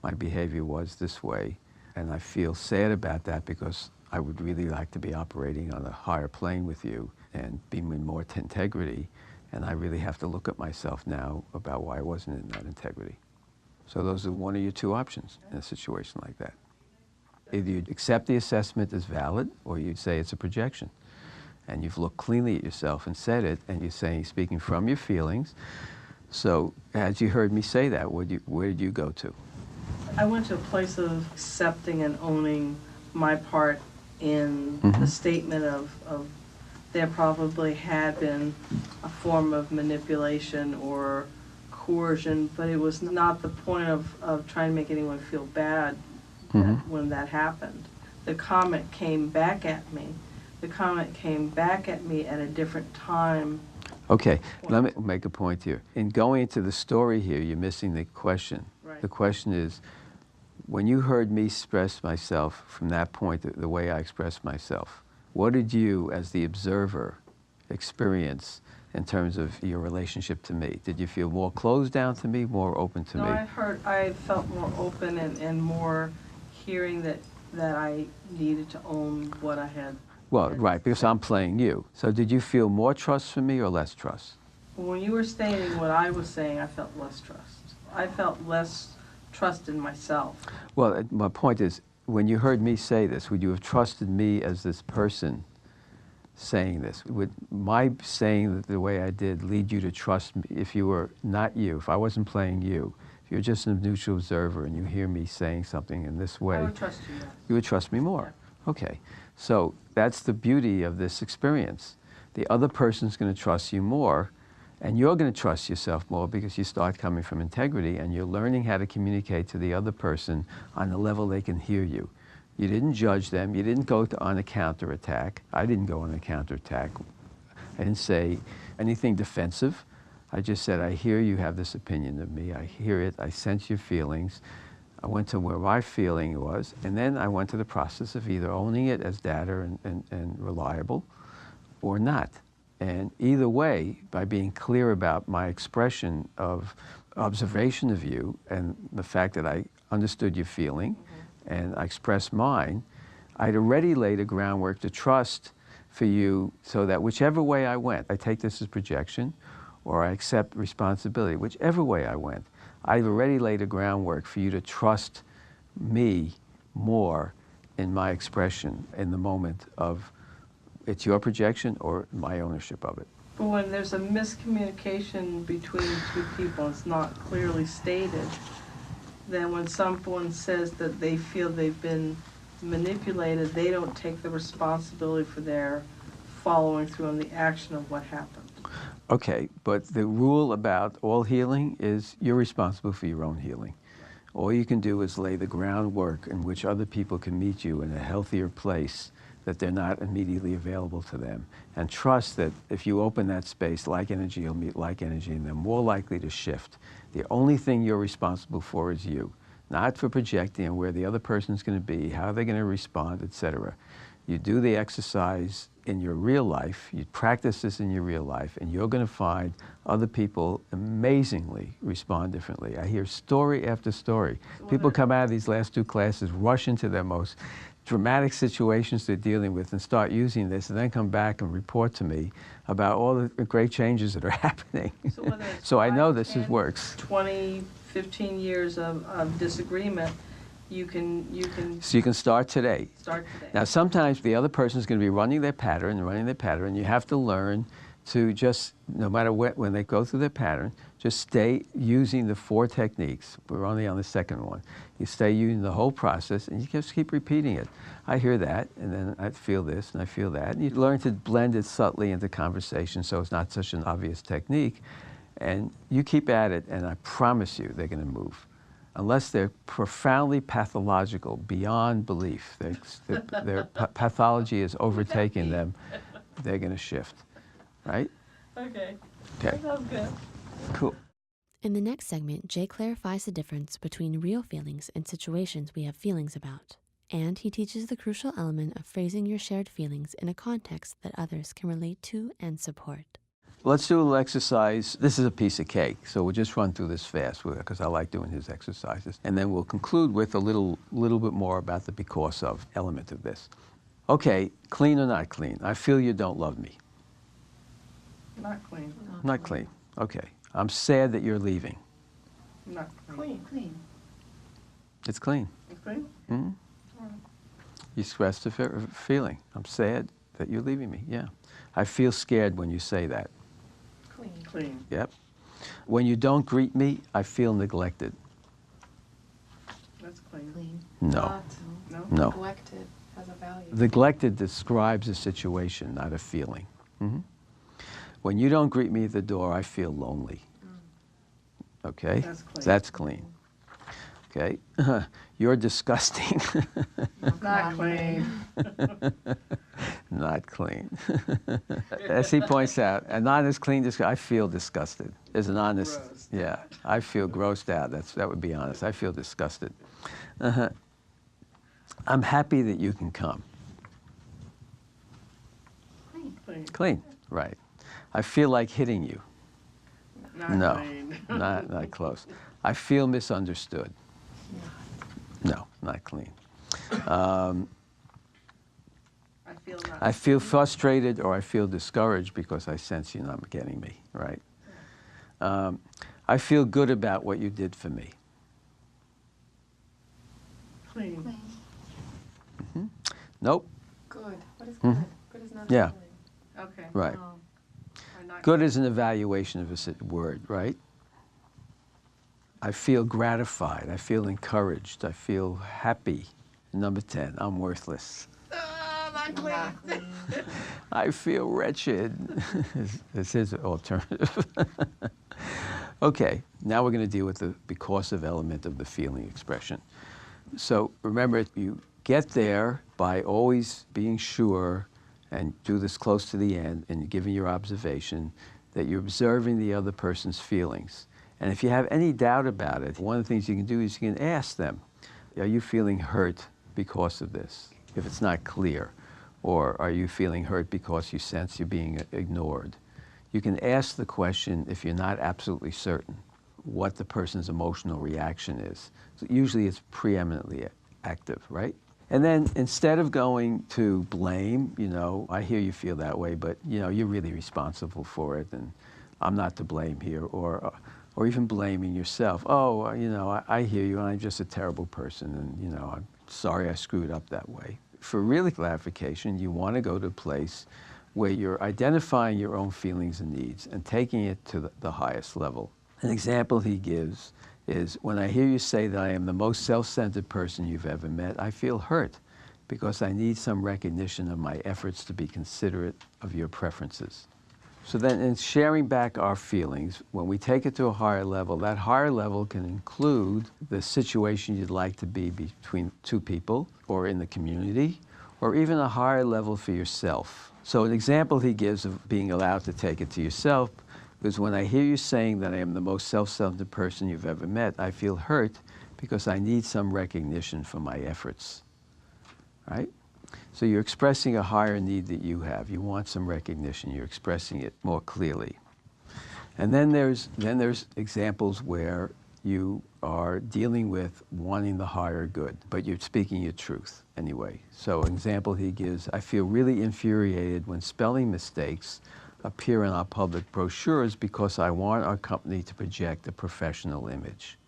[SPEAKER 2] my behavior was this way, and I feel sad about that because I would really like to be operating on a higher plane with you and being in more integrity, and I really have to look at myself now about why I wasn't in that integrity. So those are one of your two options in a situation like that. Either you accept the assessment as valid, or you say it's a projection. And you've looked cleanly at yourself and said it, and you're saying, speaking from your feelings. So as you heard me say that, where did you go to?
[SPEAKER 4] I went to a place of accepting and owning my part in the statement of there probably had been a form of manipulation or coercion, but it was not the point of trying to make anyone feel bad when that happened. The comment came back at me. The comment came back at me at a different time.
[SPEAKER 2] Okay, let me make a point here. In going into the story here, you're missing the question.
[SPEAKER 4] Right.
[SPEAKER 2] The question is, when you heard me express myself from that point, the way I expressed myself, what did you, as the observer, experience in terms of your relationship to me? Did you feel more closed down to me, more open to me?
[SPEAKER 4] No, I felt more open and more hearing that I needed to own what I had.
[SPEAKER 2] Well, right, because I'm playing you. So did you feel more trust from me or less trust?
[SPEAKER 4] When you were stating what I was saying, I felt less trust. I felt less trust in myself.
[SPEAKER 2] Well, my point is, when you heard me say this, would you have trusted me as this person saying this? Would my saying it the way I did lead you to trust me if you were not you, if I wasn't playing you, if you're just a neutral observer and you hear me saying something in this way?
[SPEAKER 4] I would trust you. Yes.
[SPEAKER 2] You would trust me more. Yeah. Okay. So that's the beauty of this experience. The other person's going to trust you more, and you're going to trust yourself more because you start coming from integrity and you're learning how to communicate to the other person on the level they can hear you. You didn't judge them. You didn't go on a counterattack. I didn't go on a counterattack. I didn't say anything defensive. I just said, I hear you have this opinion of me. I hear it. I sense your feelings. I went to where my feeling was, and then I went to the process of either owning it as data and reliable or not. And either way, by being clear about my expression of observation of you and the fact that I understood your feeling and I expressed mine, I'd already laid a groundwork to trust for you, so that whichever way I went, I take this as projection or I accept responsibility, whichever way I went, I've already laid a groundwork for you to trust me more in my expression in the moment of it's your projection or my ownership of it.
[SPEAKER 4] But when there's a miscommunication between two people, it's not clearly stated, then when someone says that they feel they've been manipulated, they don't take the responsibility for their following through on the action of what happened.
[SPEAKER 2] Okay, but the rule about all healing is you're responsible for your own healing. All you can do is lay the groundwork in which other people can meet you in a healthier place, that they're not immediately available to them. And trust that if you open that space, like energy will meet like energy, and they're more likely to shift. The only thing you're responsible for is you. not for projecting on where the other person's going to be, how they're going to respond, etc. You do the exercise in your real life, you practice this in your real life, and you're going to find other people amazingly respond differently. I hear story after story. People come out of these last 2 classes, rush into their most dramatic situations they're dealing with and start using this, and then come back and report to me about all the great changes that are happening. So I know this works.
[SPEAKER 4] 20, 15 years of disagreement, you can
[SPEAKER 2] So you can start today.
[SPEAKER 4] start today.
[SPEAKER 2] Now, sometimes the other person is going to be running their pattern. You have to learn to just, no matter when they go through their pattern, just stay using the 4 techniques. We're only on the second one. You stay using the whole process, and you just keep repeating it. I hear that, and then I feel this, and I feel that. And you learn to blend it subtly into conversation so it's not such an obvious technique. And you keep at it, and I promise you they're going to move. Unless they're profoundly pathological, beyond belief, their pathology is overtaking them, they're going to shift, right?
[SPEAKER 4] Okay.
[SPEAKER 2] Okay,
[SPEAKER 4] That sounds good.
[SPEAKER 2] cool.
[SPEAKER 1] In the next segment, Jay clarifies the difference between real feelings and situations we have feelings about. And he teaches the crucial element of phrasing your shared feelings in a context that others can relate to and support.
[SPEAKER 2] Let's do a little exercise. This is a piece of cake, so we'll just run through this fast because I like doing his exercises. And then we'll conclude with a little bit more about the because of element of this. Okay, clean or not clean? I feel you don't love me.
[SPEAKER 4] Not clean.
[SPEAKER 2] Not clean. Okay. I'm sad that you're leaving.
[SPEAKER 4] Not clean.
[SPEAKER 5] Clean.
[SPEAKER 2] It's clean.
[SPEAKER 4] It's clean?
[SPEAKER 2] Mm-hmm. You express the feeling. I'm sad that you're leaving me. Yeah. I feel scared when you say that.
[SPEAKER 3] Clean.
[SPEAKER 4] Clean.
[SPEAKER 2] Yep. When you don't greet me, I feel neglected.
[SPEAKER 4] That's clean.
[SPEAKER 5] Clean.
[SPEAKER 2] No.
[SPEAKER 3] Not
[SPEAKER 4] No?
[SPEAKER 2] No.
[SPEAKER 3] neglected has a value.
[SPEAKER 2] Neglected describes a situation, not a feeling. Mm-hmm. When you don't greet me at the door, I feel lonely. Okay?
[SPEAKER 4] That's clean.
[SPEAKER 2] That's clean. Okay? You're disgusting.
[SPEAKER 4] Not clean.
[SPEAKER 2] Not clean. As he points out, a not as clean, I feel disgusted. Is an honest,
[SPEAKER 4] Grossed.
[SPEAKER 2] yeah, I feel grossed out. That would be honest. I feel disgusted. I'm happy that you can come.
[SPEAKER 5] Clean.
[SPEAKER 4] Clean.
[SPEAKER 2] Clean, right. I feel like hitting you.
[SPEAKER 4] Not
[SPEAKER 2] No,
[SPEAKER 4] clean.
[SPEAKER 2] not close. I feel misunderstood. No, not clean. I feel frustrated or I feel discouraged because I sense you're not getting me, right? I feel good about what you did for me.
[SPEAKER 4] Clean.
[SPEAKER 5] Clean.
[SPEAKER 2] Mm-hmm. Nope.
[SPEAKER 3] Good. What is good?
[SPEAKER 2] Mhm.
[SPEAKER 3] Good is not
[SPEAKER 2] Yeah.
[SPEAKER 3] a feeling.
[SPEAKER 4] Okay.
[SPEAKER 2] Right.
[SPEAKER 3] Oh.
[SPEAKER 4] Or not
[SPEAKER 2] Good is an evaluation of a word, right? I feel gratified. I feel encouraged. I feel happy. Number 10, I'm worthless.
[SPEAKER 4] not clean.
[SPEAKER 3] Not clean.
[SPEAKER 2] I feel wretched. Is his alternative. Okay, now we're going to deal with the because of element of the feeling expression. So remember, you get there by always being sure, and do this close to the end, and giving your observation, that you're observing the other person's feelings. And if you have any doubt about it, one of the things you can do is you can ask them, are you feeling hurt because of this? If it's not clear. Or are you feeling hurt because you sense you're being ignored? You can ask the question if you're not absolutely certain what the person's emotional reaction is. So usually it's preeminently active, right? And then instead of going to blame, I hear you feel that way, but you're really responsible for it, and I'm not to blame here, or even blaming yourself. Oh, I hear you, and I'm just a terrible person, and I'm sorry I screwed up that way. For really clarification, you want to go to a place where you're identifying your own feelings and needs and taking it to the highest level. An example he gives is, when I hear you say that I am the most self-centered person you've ever met, I feel hurt because I need some recognition of my efforts to be considerate of your preferences. So then in sharing back our feelings, when we take it to a higher level, that higher level can include the situation you'd like to be between two people or in the community, or even a higher level for yourself. So an example he gives of being allowed to take it to yourself is, when I hear you saying that I am the most self-centered person you've ever met, I feel hurt because I need some recognition for my efforts, right? So you're expressing a higher need that you have. You want some recognition. You're expressing it more clearly. And then there's examples where you are dealing with wanting the higher good, but you're speaking your truth anyway. So an example he gives, I feel really infuriated when spelling mistakes appear in our public brochures because I want our company to project a professional image.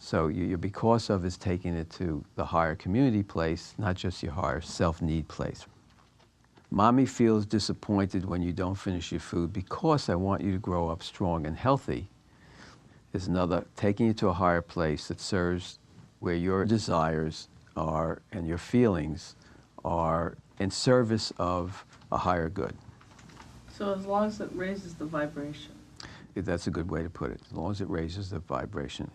[SPEAKER 2] So your because of is taking it to the higher community place, not just your higher self-need place. Mommy feels disappointed when you don't finish your food because I want you to grow up strong and healthy is another, taking you to a higher place that serves where your desires are and your feelings are in service of a higher good.
[SPEAKER 4] So as long as it raises the vibration.
[SPEAKER 2] That's a good way to put it, as long as it raises the vibration.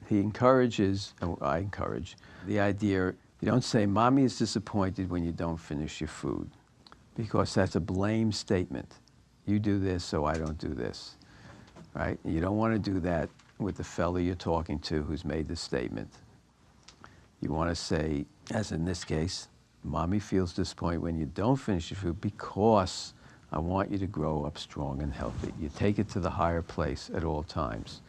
[SPEAKER 2] He encourages, and I encourage, the idea, you don't say, Mommy is disappointed when you don't finish your food, because that's a blame statement. You do this, so I don't do this, right? You don't want to do that with the fellow you're talking to who's made the statement. You want to say, as in this case, Mommy feels disappointed when you don't finish your food because I want you to grow up strong and healthy. You take it to the higher place at all times.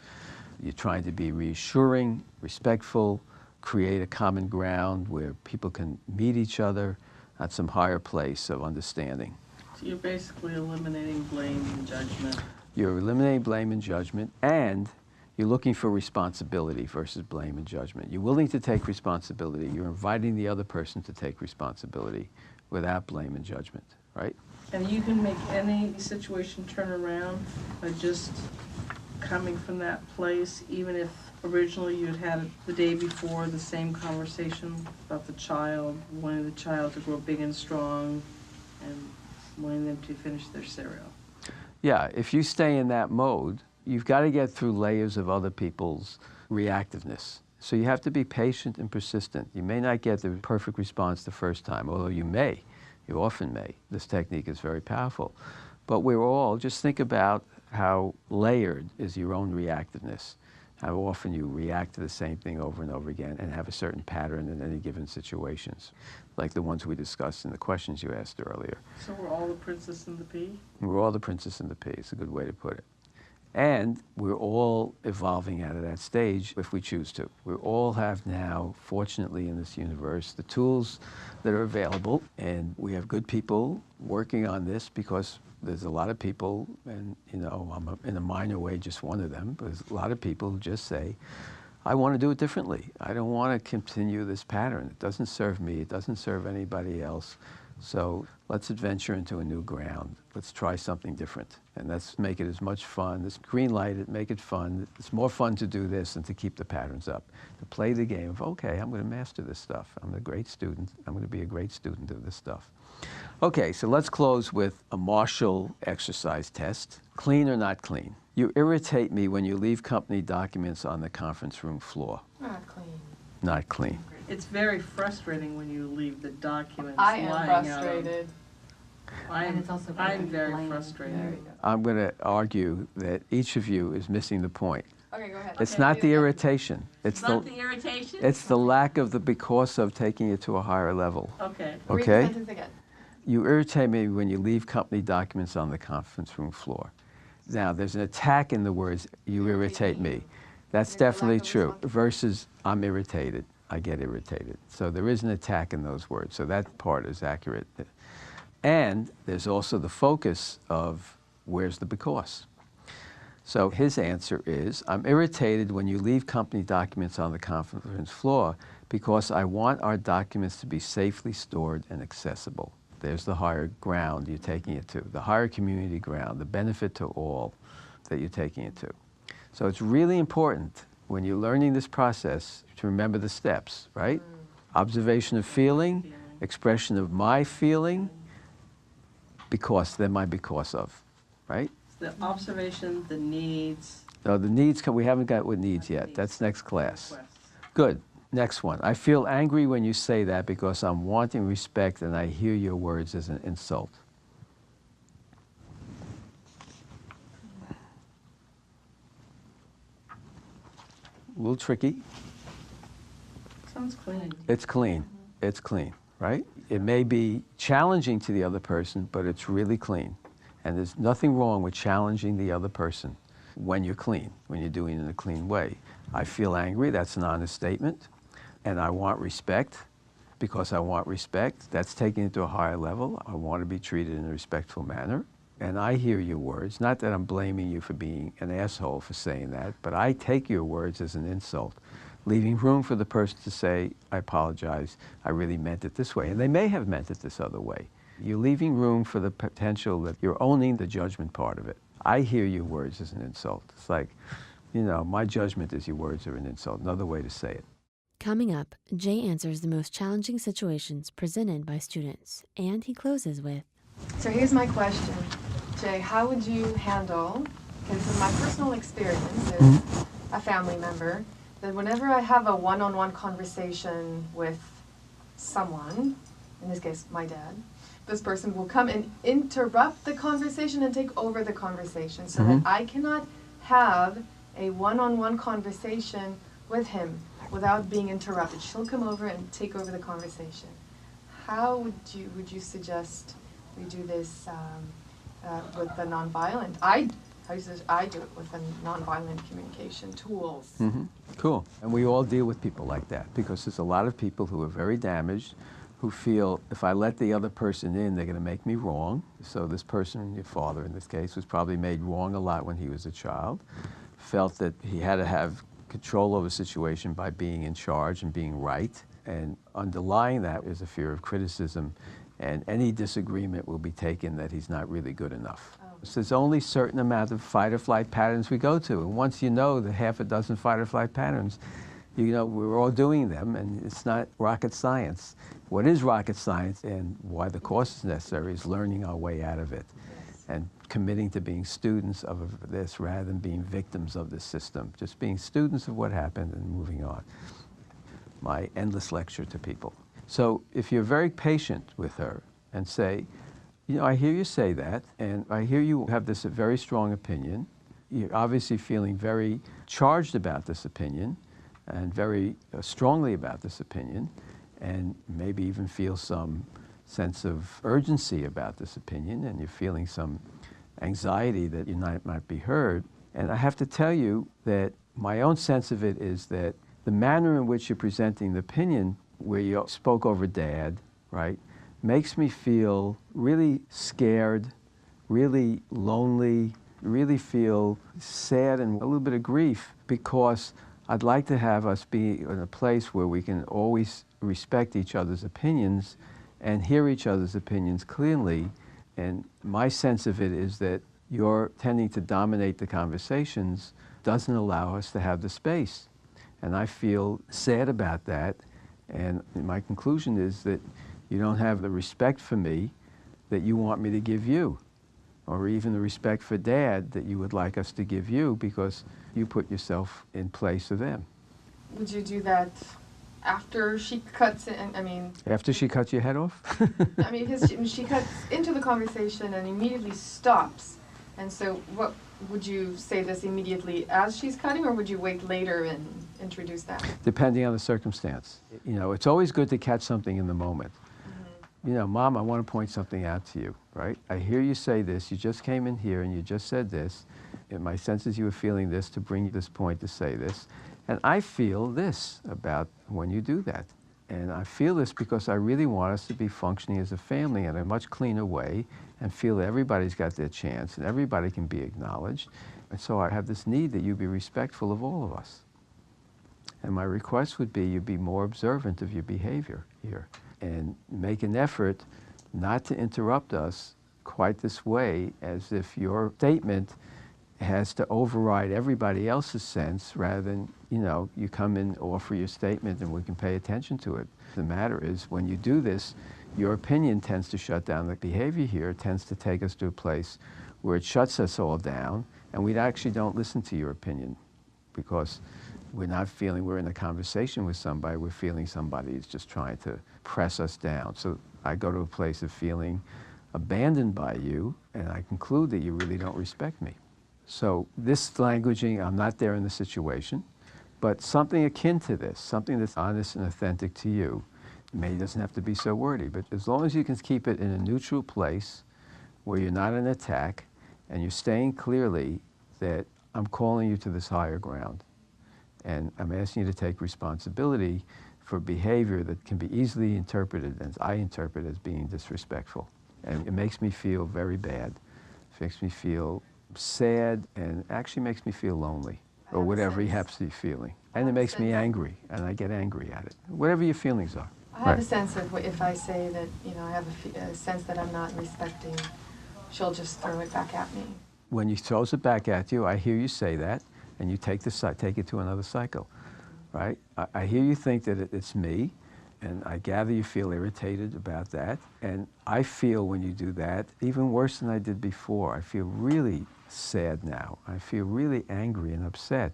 [SPEAKER 2] You're trying to be reassuring, respectful, create a common ground where people can meet each other at some higher place of understanding.
[SPEAKER 4] So you're basically eliminating blame and judgment.
[SPEAKER 2] You're eliminating blame and judgment, and you're looking for responsibility versus blame and judgment. You're willing to take responsibility. You're inviting the other person to take responsibility without blame and judgment, right?
[SPEAKER 4] And you can make any situation turn around by just coming from that place, even if originally you had the day before the same conversation about the child, wanting the child to grow big and strong and wanting them to finish their cereal.
[SPEAKER 2] Yeah, if you stay in that mode, you've got to get through layers of other people's reactiveness. So you have to be patient and persistent. You may not get the perfect response the first time, although you may. You often may. This technique is very powerful. But we're all, just think about how layered is your own reactiveness, how often you react to the same thing over and over again and have a certain pattern in any given situations, like the ones we discussed in the questions you asked earlier.
[SPEAKER 4] So we're all the princess and the pea?
[SPEAKER 2] We're all the princess and the pea. It's a good way to put it. And we're all evolving out of that stage if we choose to. We all have now, fortunately in this universe, the tools that are available, and we have good people working on this because there's a lot of people, and you know, I'm in a minor way just one of them, but there's a lot of people who just say, I want to do it differently. I don't want to continue this pattern. It doesn't serve me. It doesn't serve anybody else. So let's adventure into a new ground. Let's try something different. And let's make it as much fun. Let's green light it, make it fun. It's more fun to do this than to keep the patterns up. To play the game of, okay, I'm going to master this stuff. I'm a great student. I'm going to be a great student of this stuff. Okay, so let's close with a Marshall exercise test. Clean or not clean? You irritate me when you leave company documents on the conference room floor.
[SPEAKER 3] Not clean.
[SPEAKER 2] Not clean.
[SPEAKER 4] It's very frustrating when you leave the documents
[SPEAKER 3] I am
[SPEAKER 4] lying
[SPEAKER 3] frustrated.
[SPEAKER 5] And it's also
[SPEAKER 4] I'm very
[SPEAKER 5] blame.
[SPEAKER 4] frustrated.
[SPEAKER 3] There you go.
[SPEAKER 2] I'm going to argue that each of you is missing the point.
[SPEAKER 3] Okay, go ahead.
[SPEAKER 2] It's
[SPEAKER 3] Okay,
[SPEAKER 2] not
[SPEAKER 3] do
[SPEAKER 2] the
[SPEAKER 3] that.
[SPEAKER 2] irritation. It's
[SPEAKER 6] Not the irritation?
[SPEAKER 2] It's the lack of the because of taking it to a higher level.
[SPEAKER 4] Okay.
[SPEAKER 3] Read the
[SPEAKER 2] Okay?
[SPEAKER 3] sentence again.
[SPEAKER 2] You irritate me when you leave company documents on the conference room floor. Now, there's an attack in the words, you irritate me. That's
[SPEAKER 3] There's a lack
[SPEAKER 2] definitely
[SPEAKER 3] of
[SPEAKER 2] true.
[SPEAKER 3] responsibility.
[SPEAKER 2] Versus, I'm irritated. I get irritated. So there is an attack in those words. So that part is accurate. And there's also the focus of where's the because. So his answer is, I'm irritated when you leave company documents on the conference floor because I want our documents to be safely stored and accessible. There's the higher ground you're taking it to, the higher community ground, the benefit to all that you're taking it to. So it's really important when you're learning this process to remember the steps, right? Observation of feeling, expression of my feeling, because, then my because of, right?
[SPEAKER 4] The observation, the needs.
[SPEAKER 2] No, the needs, we haven't got with needs yet. That's next class.
[SPEAKER 4] Requests.
[SPEAKER 2] Good. Next one. I feel angry when you say that because I'm wanting respect and I hear your words as an insult. A little tricky.
[SPEAKER 4] Sounds clean.
[SPEAKER 2] It's clean. It's clean, right? It may be challenging to the other person, but it's really clean. And there's nothing wrong with challenging the other person when you're clean, when you're doing it in a clean way. I feel angry, that's an honest statement. And I want respect. Because I want respect, that's taking it to a higher level. I want to be treated in a respectful manner. And I hear your words, not that I'm blaming you for being an asshole for saying that, but I take your words as an insult, leaving room for the person to say, I apologize, I really meant it this way. And they may have meant it this other way. You're leaving room for the potential that you're owning the judgment part of it. I hear your words as an insult. It's like, you know, my judgment is your words are an insult, another way to say it.
[SPEAKER 1] Coming up, Jay answers the most challenging situations presented by students, and he closes with,
[SPEAKER 3] So here's my question, Jay. How would you handle, because in my personal experience as a family member, that whenever I have a one-on-one conversation with someone, in this case my dad, this person will come and interrupt the conversation and take over the conversation so that I cannot have a one-on-one conversation with him without being interrupted. She'll come over and take over the conversation. How would you suggest we do this with the nonviolent? I do it with the nonviolent communication tools.
[SPEAKER 2] Cool. And we all deal with people like that because there's a lot of people who are very damaged, who feel if I let the other person in, they're going to make me wrong. So this person, your father in this case, was probably made wrong a lot when he was a child, felt that he had to have control over a situation by being in charge and being right. And underlying that is a fear of criticism, and any disagreement will be taken that he's not really good enough. So there's only a certain amount of fight or flight patterns we go to. And once you know the half a dozen fight or flight patterns, you know, we're all doing them, and it's not rocket science. What is rocket science and why the course is necessary is learning our way out of it and committing to being students of this rather than being victims of this system. Just being students of what happened and moving on. My endless lecture to people. So if you're very patient with her and say, you know, I hear you say that, and I hear you have this very strong opinion. You're obviously feeling very charged about this opinion and very strongly about this opinion, and maybe even feel some sense of urgency about this opinion, and you're feeling some anxiety that you might be heard. And I have to tell you that my own sense of it is that the manner in which you're presenting the opinion, where you spoke over Dad, right, makes me feel really scared, really lonely, really feel sad and a little bit of grief, because I'd like to have us be in a place where we can always respect each other's opinions and hear each other's opinions clearly. And my sense of it is that you're tending to dominate the conversations doesn't allow us to have the space. And I feel sad about that. And my conclusion is that you don't have the respect for me that you want me to give you, or even the respect for Dad that you would like us to give you, because you put yourself in place of them.
[SPEAKER 3] Would you do that after she cuts in? I mean,
[SPEAKER 2] after she cuts your head off?
[SPEAKER 3] I mean, because she cuts into the conversation and immediately stops. And so what would you say this immediately as she's cutting, or would you wait later and introduce that?
[SPEAKER 2] Depending on the circumstance. You know, it's always good to catch something in the moment. You know, Mom, I want to point something out to you, right? I hear you say this. You just came in here and you just said this. And my sense is you were feeling this to bring this point to say this. And I feel this about when you do that. And I feel this because I really want us to be functioning as a family in a much cleaner way and feel that everybody's got their chance and everybody can be acknowledged. And so I have this need that you be respectful of all of us. And my request would be you be more observant of your behavior here and make an effort not to interrupt us quite this way, as if your statement has to override everybody else's sense, rather than, you know, you come in, offer your statement, and we can pay attention to it. The matter is, when you do this, your opinion tends to shut down. The behavior here tends to take us to a place where it shuts us all down, and we actually don't listen to your opinion, because we're not feeling we're in a conversation with somebody, we're feeling somebody is just trying to press us down. So I go to a place of feeling abandoned by you, and I conclude that you really don't respect me. So this languaging, I'm not there in the situation, But something akin to this, something that's honest and authentic to you. Maybe it doesn't have to be so wordy, but as long as you can keep it in a neutral place where you're not an attack and you're saying clearly that I'm calling you to this higher ground and I'm asking you to take responsibility for behavior that can be easily interpreted, as I interpret, as being disrespectful. And it makes me feel very bad. It makes me feel sad and actually makes me feel lonely, or whatever he happens to be feeling. And it makes me angry, and I get angry at it. Whatever your feelings are.
[SPEAKER 3] I have a sense of if I say that, I have a sense that I'm not respecting, she'll just throw it back at me.
[SPEAKER 2] When he throws it back at you, I hear you say that, and you take it to another cycle, right? I hear you think that it's me, and I gather you feel irritated about that. And I feel when you do that, even worse than I did before. I feel really sad now. I feel really angry and upset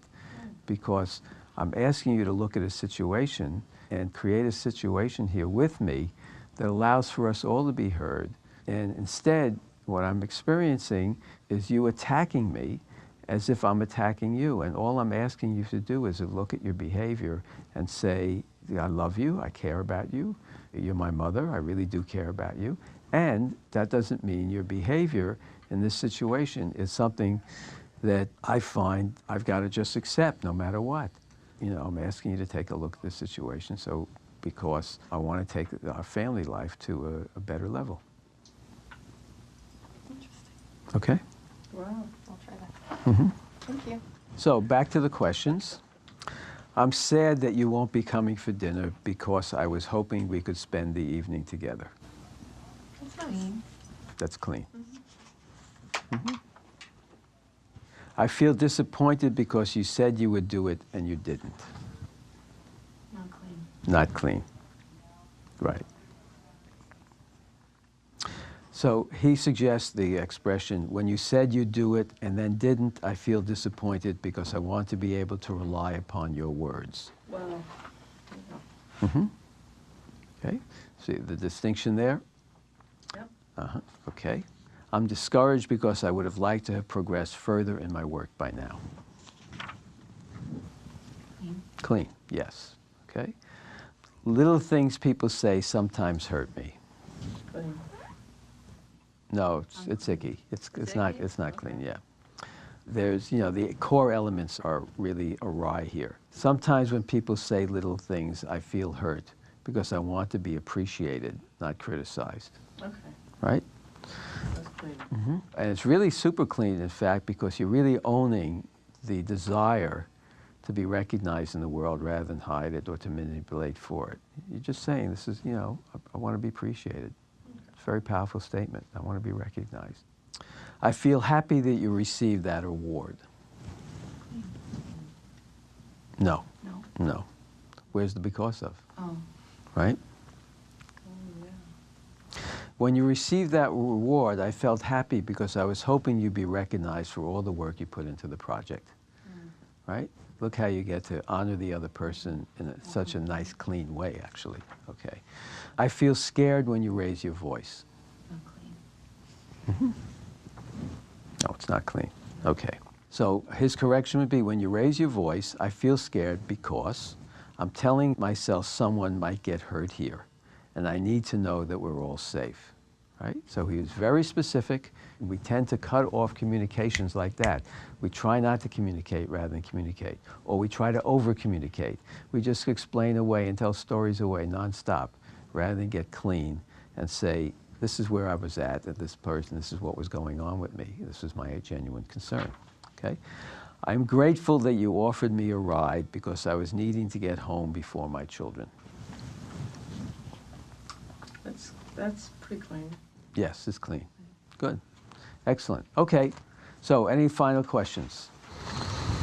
[SPEAKER 2] because I'm asking you to look at a situation and create a situation here with me that allows for us all to be heard. And instead, what I'm experiencing is you attacking me as if I'm attacking you. And all I'm asking you to do is to look at your behavior and say, I love you, I care about you, you're my mother, I really do care about you. And that doesn't mean your behavior in this situation is something that I find I've got to just accept no matter what. I'm asking you to take a look at this situation because I want to take our family life to a better level.
[SPEAKER 3] Interesting.
[SPEAKER 2] Okay?
[SPEAKER 3] Wow, I'll try that.
[SPEAKER 2] Mm-hmm.
[SPEAKER 3] Thank you.
[SPEAKER 2] So back to the questions. I'm sad that you won't be coming for dinner because I was hoping we could spend the evening together.
[SPEAKER 3] That's nice.
[SPEAKER 2] That's clean. Mm-hmm. I feel disappointed because you said you would do it and you didn't.
[SPEAKER 5] Not clean.
[SPEAKER 2] Not clean. Right. So he suggests the expression, when you said you'd do it and then didn't, I feel disappointed because I want to be able to rely upon your words.
[SPEAKER 4] Wow.
[SPEAKER 2] Mm-hmm. Okay. See the distinction there?
[SPEAKER 4] Yep.
[SPEAKER 2] Uh-huh. Okay. I'm discouraged because I would have liked to have progressed further in my work by now.
[SPEAKER 5] Clean.
[SPEAKER 2] Clean, yes. Okay. Little things people say sometimes hurt me.
[SPEAKER 4] Clean.
[SPEAKER 2] No, it's icky. It's not
[SPEAKER 4] icky?
[SPEAKER 2] clean, yeah. There's, the core elements are really awry here. Sometimes when people say little things, I feel hurt because I want to be appreciated, not criticized.
[SPEAKER 4] Okay.
[SPEAKER 2] Right?
[SPEAKER 4] That's clean.
[SPEAKER 2] Mm-hmm. And it's really super clean, in fact, because you're really owning the desire to be recognized in the world rather than hide it or to manipulate for it. You're just saying, this is, I want to be appreciated. It's a very powerful statement. I want to be recognized. I feel happy that you received that award. No.
[SPEAKER 5] No.
[SPEAKER 2] No. Where's the because of?
[SPEAKER 5] Oh.
[SPEAKER 2] Right?
[SPEAKER 4] Oh, yeah.
[SPEAKER 2] When you received that reward, I felt happy because I was hoping you'd be recognized for all the work you put into the project. Right? Look how you get to honor the other person in such a nice, clean way, actually. Okay. I feel scared when you raise your voice.
[SPEAKER 5] Not clean.
[SPEAKER 2] Mm-hmm. No, it's not clean. Okay. So his correction would be, when you raise your voice, I feel scared because I'm telling myself someone might get hurt here, and I need to know that we're all safe. Right? So he was very specific. We tend to cut off communications like that. We try not to communicate rather than communicate, or we try to over-communicate. We just explain away and tell stories away nonstop rather than get clean and say, this is where I was at this person, this is what was going on with me. This is my genuine concern. Okay? I'm grateful that you offered me a ride because I was needing to get home before my children.
[SPEAKER 4] That's pretty clean.
[SPEAKER 2] Yes, it's clean. Good. Excellent. Okay. So any final questions?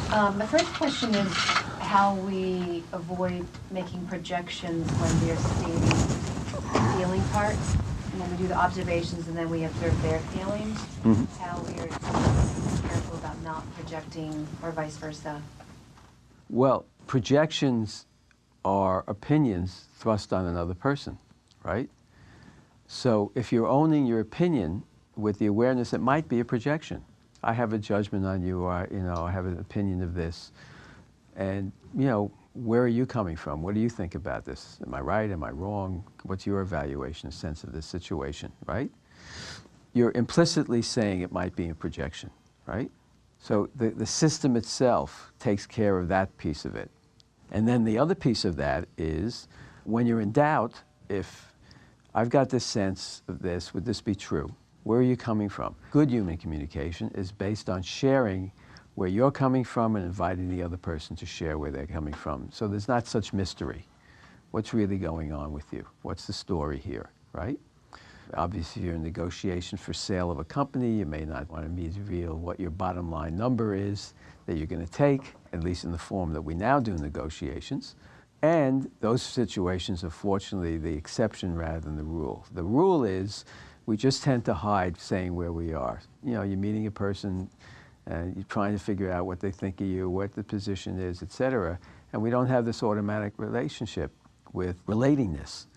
[SPEAKER 5] The first question is how we avoid making projections when we are stating the feeling part. And when we do the observations and then we observe their feelings,
[SPEAKER 2] Mm-hmm.
[SPEAKER 5] how we are careful about not projecting or vice versa.
[SPEAKER 2] Well, projections are opinions thrust on another person, right? So if you're owning your opinion with the awareness, it might be a projection. I have a judgment on you, or I have an opinion of this, And, where are you coming from? What do you think about this? Am I right? Am I wrong? What's your evaluation, sense of this situation, right? You're implicitly saying it might be a projection, right? So the system itself takes care of that piece of it. And then the other piece of that is when you're in doubt, if I've got this sense of this, would this be true? Where are you coming from? Good human communication is based on sharing where you're coming from and inviting the other person to share where they're coming from. So there's not such mystery. What's really going on with you? What's the story here, right? Obviously, if you're in negotiation for sale of a company, you may not want to reveal what your bottom line number is that you're going to take, at least in the form that we now do negotiations. And those situations are fortunately the exception rather than the rule. The rule is we just tend to hide saying where we are. You're meeting a person and you're trying to figure out what they think of you, what the position is, et cetera. And we don't have this automatic relationship with relatingness.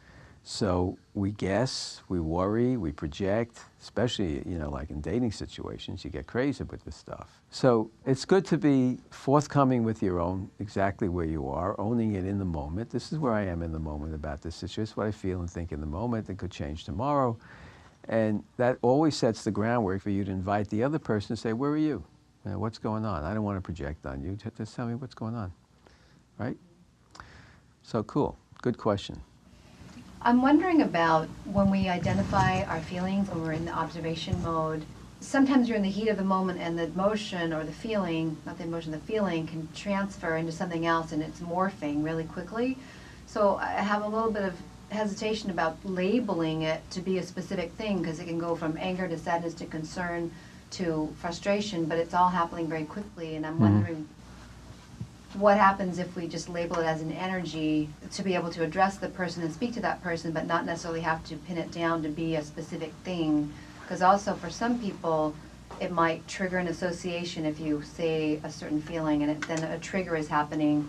[SPEAKER 2] So we guess, we worry, we project, especially, like in dating situations, you get crazy with this stuff. So it's good to be forthcoming with your own, exactly where you are, owning it in the moment. This is where I am in the moment about this. It's just what I feel and think in the moment. It could change tomorrow. And that always sets the groundwork for you to invite the other person to say, where are you? What's going on? I don't want to project on you. Just tell me what's going on, right? So cool. Good question.
[SPEAKER 5] I'm wondering about when we identify our feelings, when we're in the observation mode. Sometimes you're in the heat of the moment and the emotion or the feeling, not the emotion, the feeling can transfer into something else and it's morphing really quickly. So I have a little bit of hesitation about labeling it to be a specific thing because it can go from anger to sadness to concern to frustration, but it's all happening very quickly, and I'm wondering what happens if we just label it as an energy to be able to address the person and speak to that person, but not necessarily have to pin it down to be a specific thing. Because also for some people, it might trigger an association if you say a certain feeling, and then a trigger is happening.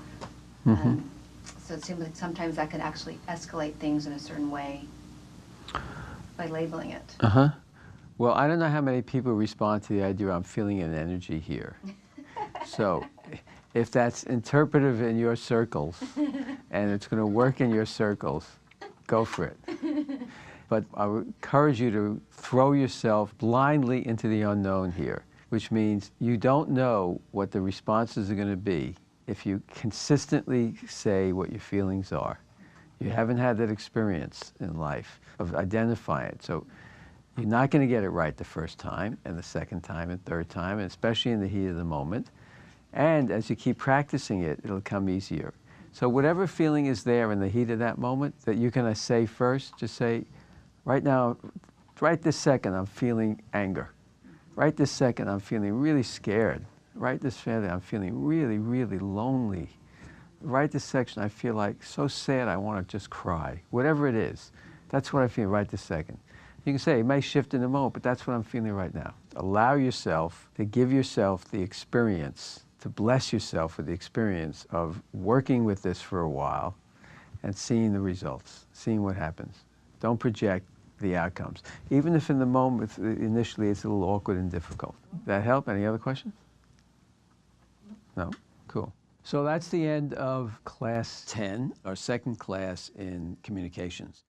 [SPEAKER 5] So it seems like sometimes that can actually escalate things in a certain way by labeling it.
[SPEAKER 2] Well, I don't know how many people respond to the idea I'm feeling an energy here. So if that's interpretive in your circles and it's going to work in your circles, go for it. But I would encourage you to throw yourself blindly into the unknown here, which means you don't know what the responses are going to be if you consistently say what your feelings are. You haven't had that experience in life of identifying it. So you're not going to get it right the first time and the second time and third time, and especially in the heat of the moment. And as you keep practicing it, it'll come easier. So whatever feeling is there in the heat of that moment that you're going to say first, just say, right now, right this second, I'm feeling anger. Right this second, I'm feeling really scared. Right this second, I'm feeling really, really lonely. Right this section, I feel like so sad I want to just cry. Whatever it is, that's what I feel right this second. You can say it may shift in a moment, but that's what I'm feeling right now. Allow yourself to give yourself the experience, to bless yourself with the experience of working with this for a while and seeing the results, seeing what happens. Don't project the outcomes. Even if in the moment, initially, it's a little awkward and difficult. That help? Any other questions? No? Cool. So that's the end of class 10, our second class in communications.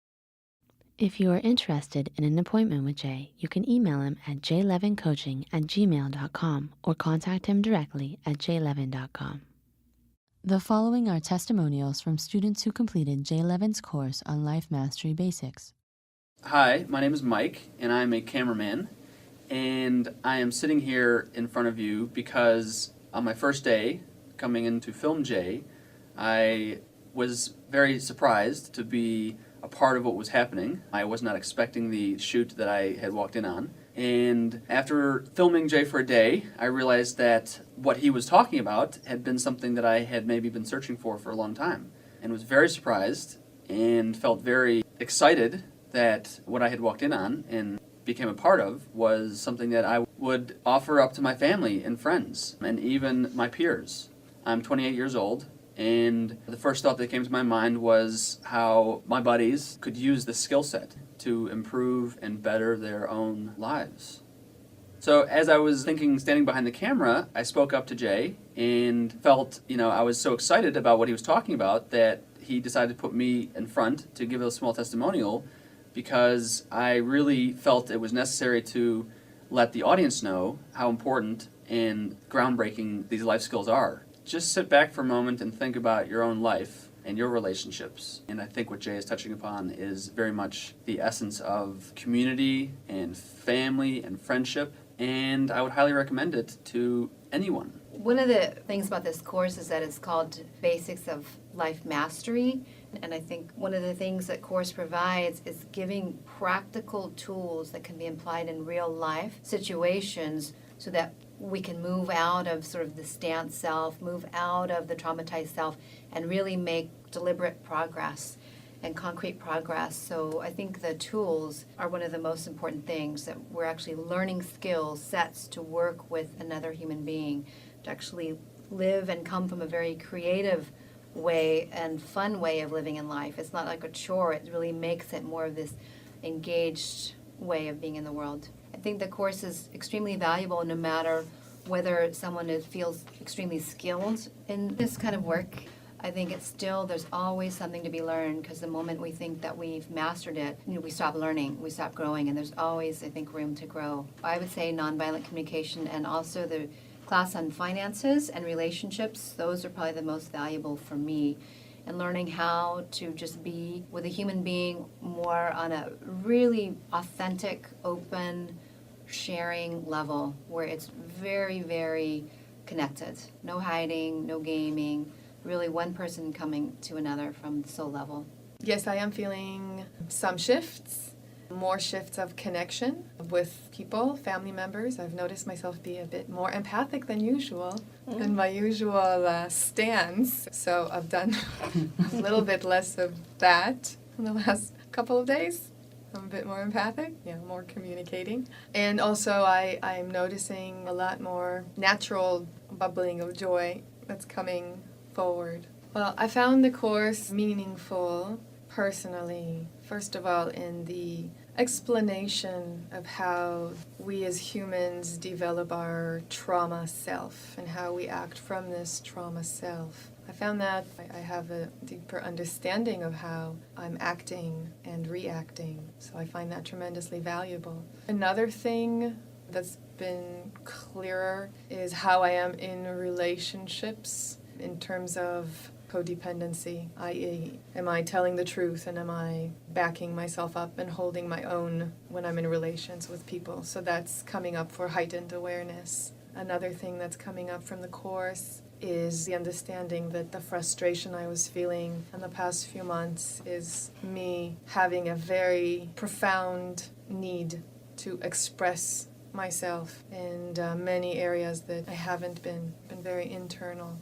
[SPEAKER 1] If you are interested in an appointment with Jay, you can email him at jlevincoaching@gmail.com or contact him directly at jlevin.com. The following are testimonials from students who completed Jay Levin's course on Life Mastery Basics.
[SPEAKER 6] Hi, my name is Mike, and I'm a cameraman, and I am sitting here in front of you because on my first day coming in to film Jay, I was very surprised to be a part of what was happening. I was not expecting the shoot that I had walked in on. And after filming Jay for a day, I realized that what he was talking about had been something that I had maybe been searching for a long time. And was very surprised and felt very excited that what I had walked in on and became a part of was something that I would offer up to my family and friends and even my peers. I'm 28 years old. And the first thought that came to my mind was how my buddies could use the skill set to improve and better their own lives. So as I was thinking, standing behind the camera, I spoke up to Jay and felt, I was so excited about what he was talking about that he decided to put me in front to give a small testimonial, because I really felt it was necessary to let the audience know how important and groundbreaking these life skills are. Just sit back for a moment and think about your own life and your relationships. And I think what Jay is touching upon is very much the essence of community and family and friendship, and I would highly recommend it to anyone.
[SPEAKER 5] One of the things about this course is that it's called Basics of Life Mastery. And I think one of the things that course provides is giving practical tools that can be applied in real life situations so that we can move out of sort of the stance self, move out of the traumatized self, and really make deliberate progress and concrete progress. So I think the tools are one of the most important things, that we're actually learning skills, sets to work with another human being, to actually live and come from a very creative way and fun way of living in life. It's not like a chore. It really makes it more of this engaged way of being in the world. I think the course is extremely valuable no matter whether someone feels extremely skilled in this kind of work. I think it's still, there's always something to be learned, because the moment we think that we've mastered it, we stop learning, we stop growing, and there's always, I think, room to grow. I would say nonviolent communication and also the class on finances and relationships, those are probably the most valuable for me. And learning how to just be with a human being more on a really authentic, open, sharing level where it's very, very connected. No hiding, no gaming, really one person coming to another from the soul level.
[SPEAKER 3] Yes, I am feeling some shifts, more shifts of connection with people, family members. I've noticed myself be a bit more empathic than usual in my usual stance. So I've done a little bit less of that in the last couple of days. I'm a bit more empathic, more communicating. And also I'm noticing a lot more natural bubbling of joy that's coming forward. Well, I found the course meaningful personally, first of all, in the explanation of how we as humans develop our trauma self and how we act from this trauma self. I found that I have a deeper understanding of how I'm acting and reacting, so I find that tremendously valuable. Another thing that's been clearer is how I am in relationships in terms of codependency, i.e., am I telling the truth and am I backing myself up and holding my own when I'm in relations with people? So that's coming up for heightened awareness. Another thing that's coming up from the course is the understanding that the frustration I was feeling in the past few months is me having a very profound need to express myself in many areas that I haven't been very internal.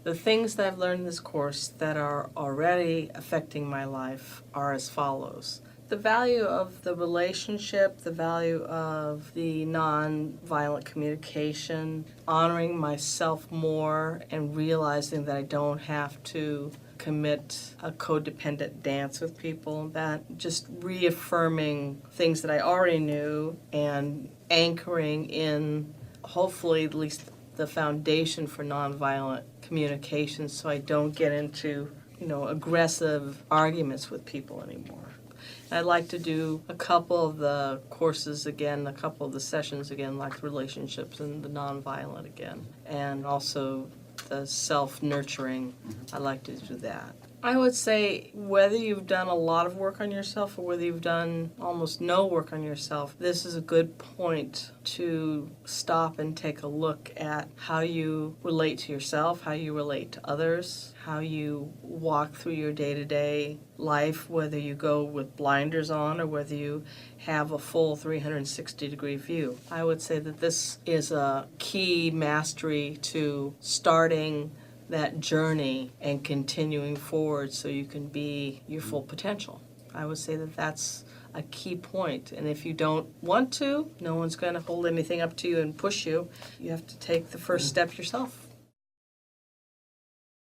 [SPEAKER 4] The things that I've learned in this course that are already affecting my life are as follows. The value of the relationship, the value of the non-violent communication, honoring myself more and realizing that I don't have to commit a codependent dance with people, that just reaffirming things that I already knew and anchoring in, hopefully, at least the foundation for nonviolent communication, so I don't get into, aggressive arguments with people anymore. I'd like to do a couple of the courses again, a couple of the sessions again, like relationships and the nonviolent again, and also the self-nurturing. I like to do that. I would say whether you've done a lot of work on yourself or whether you've done almost no work on yourself, this is a good point to stop and take a look at how you relate to yourself, how you relate to others, how you walk through your day-to-day life, whether you go with blinders on or whether you have a full 360-degree view. I would say that this is a key mastery to starting that journey and continuing forward so you can be your full potential. I would say that that's a key point. And if you don't want to, no one's going to hold anything up to you and push you. You have to take the first step yourself.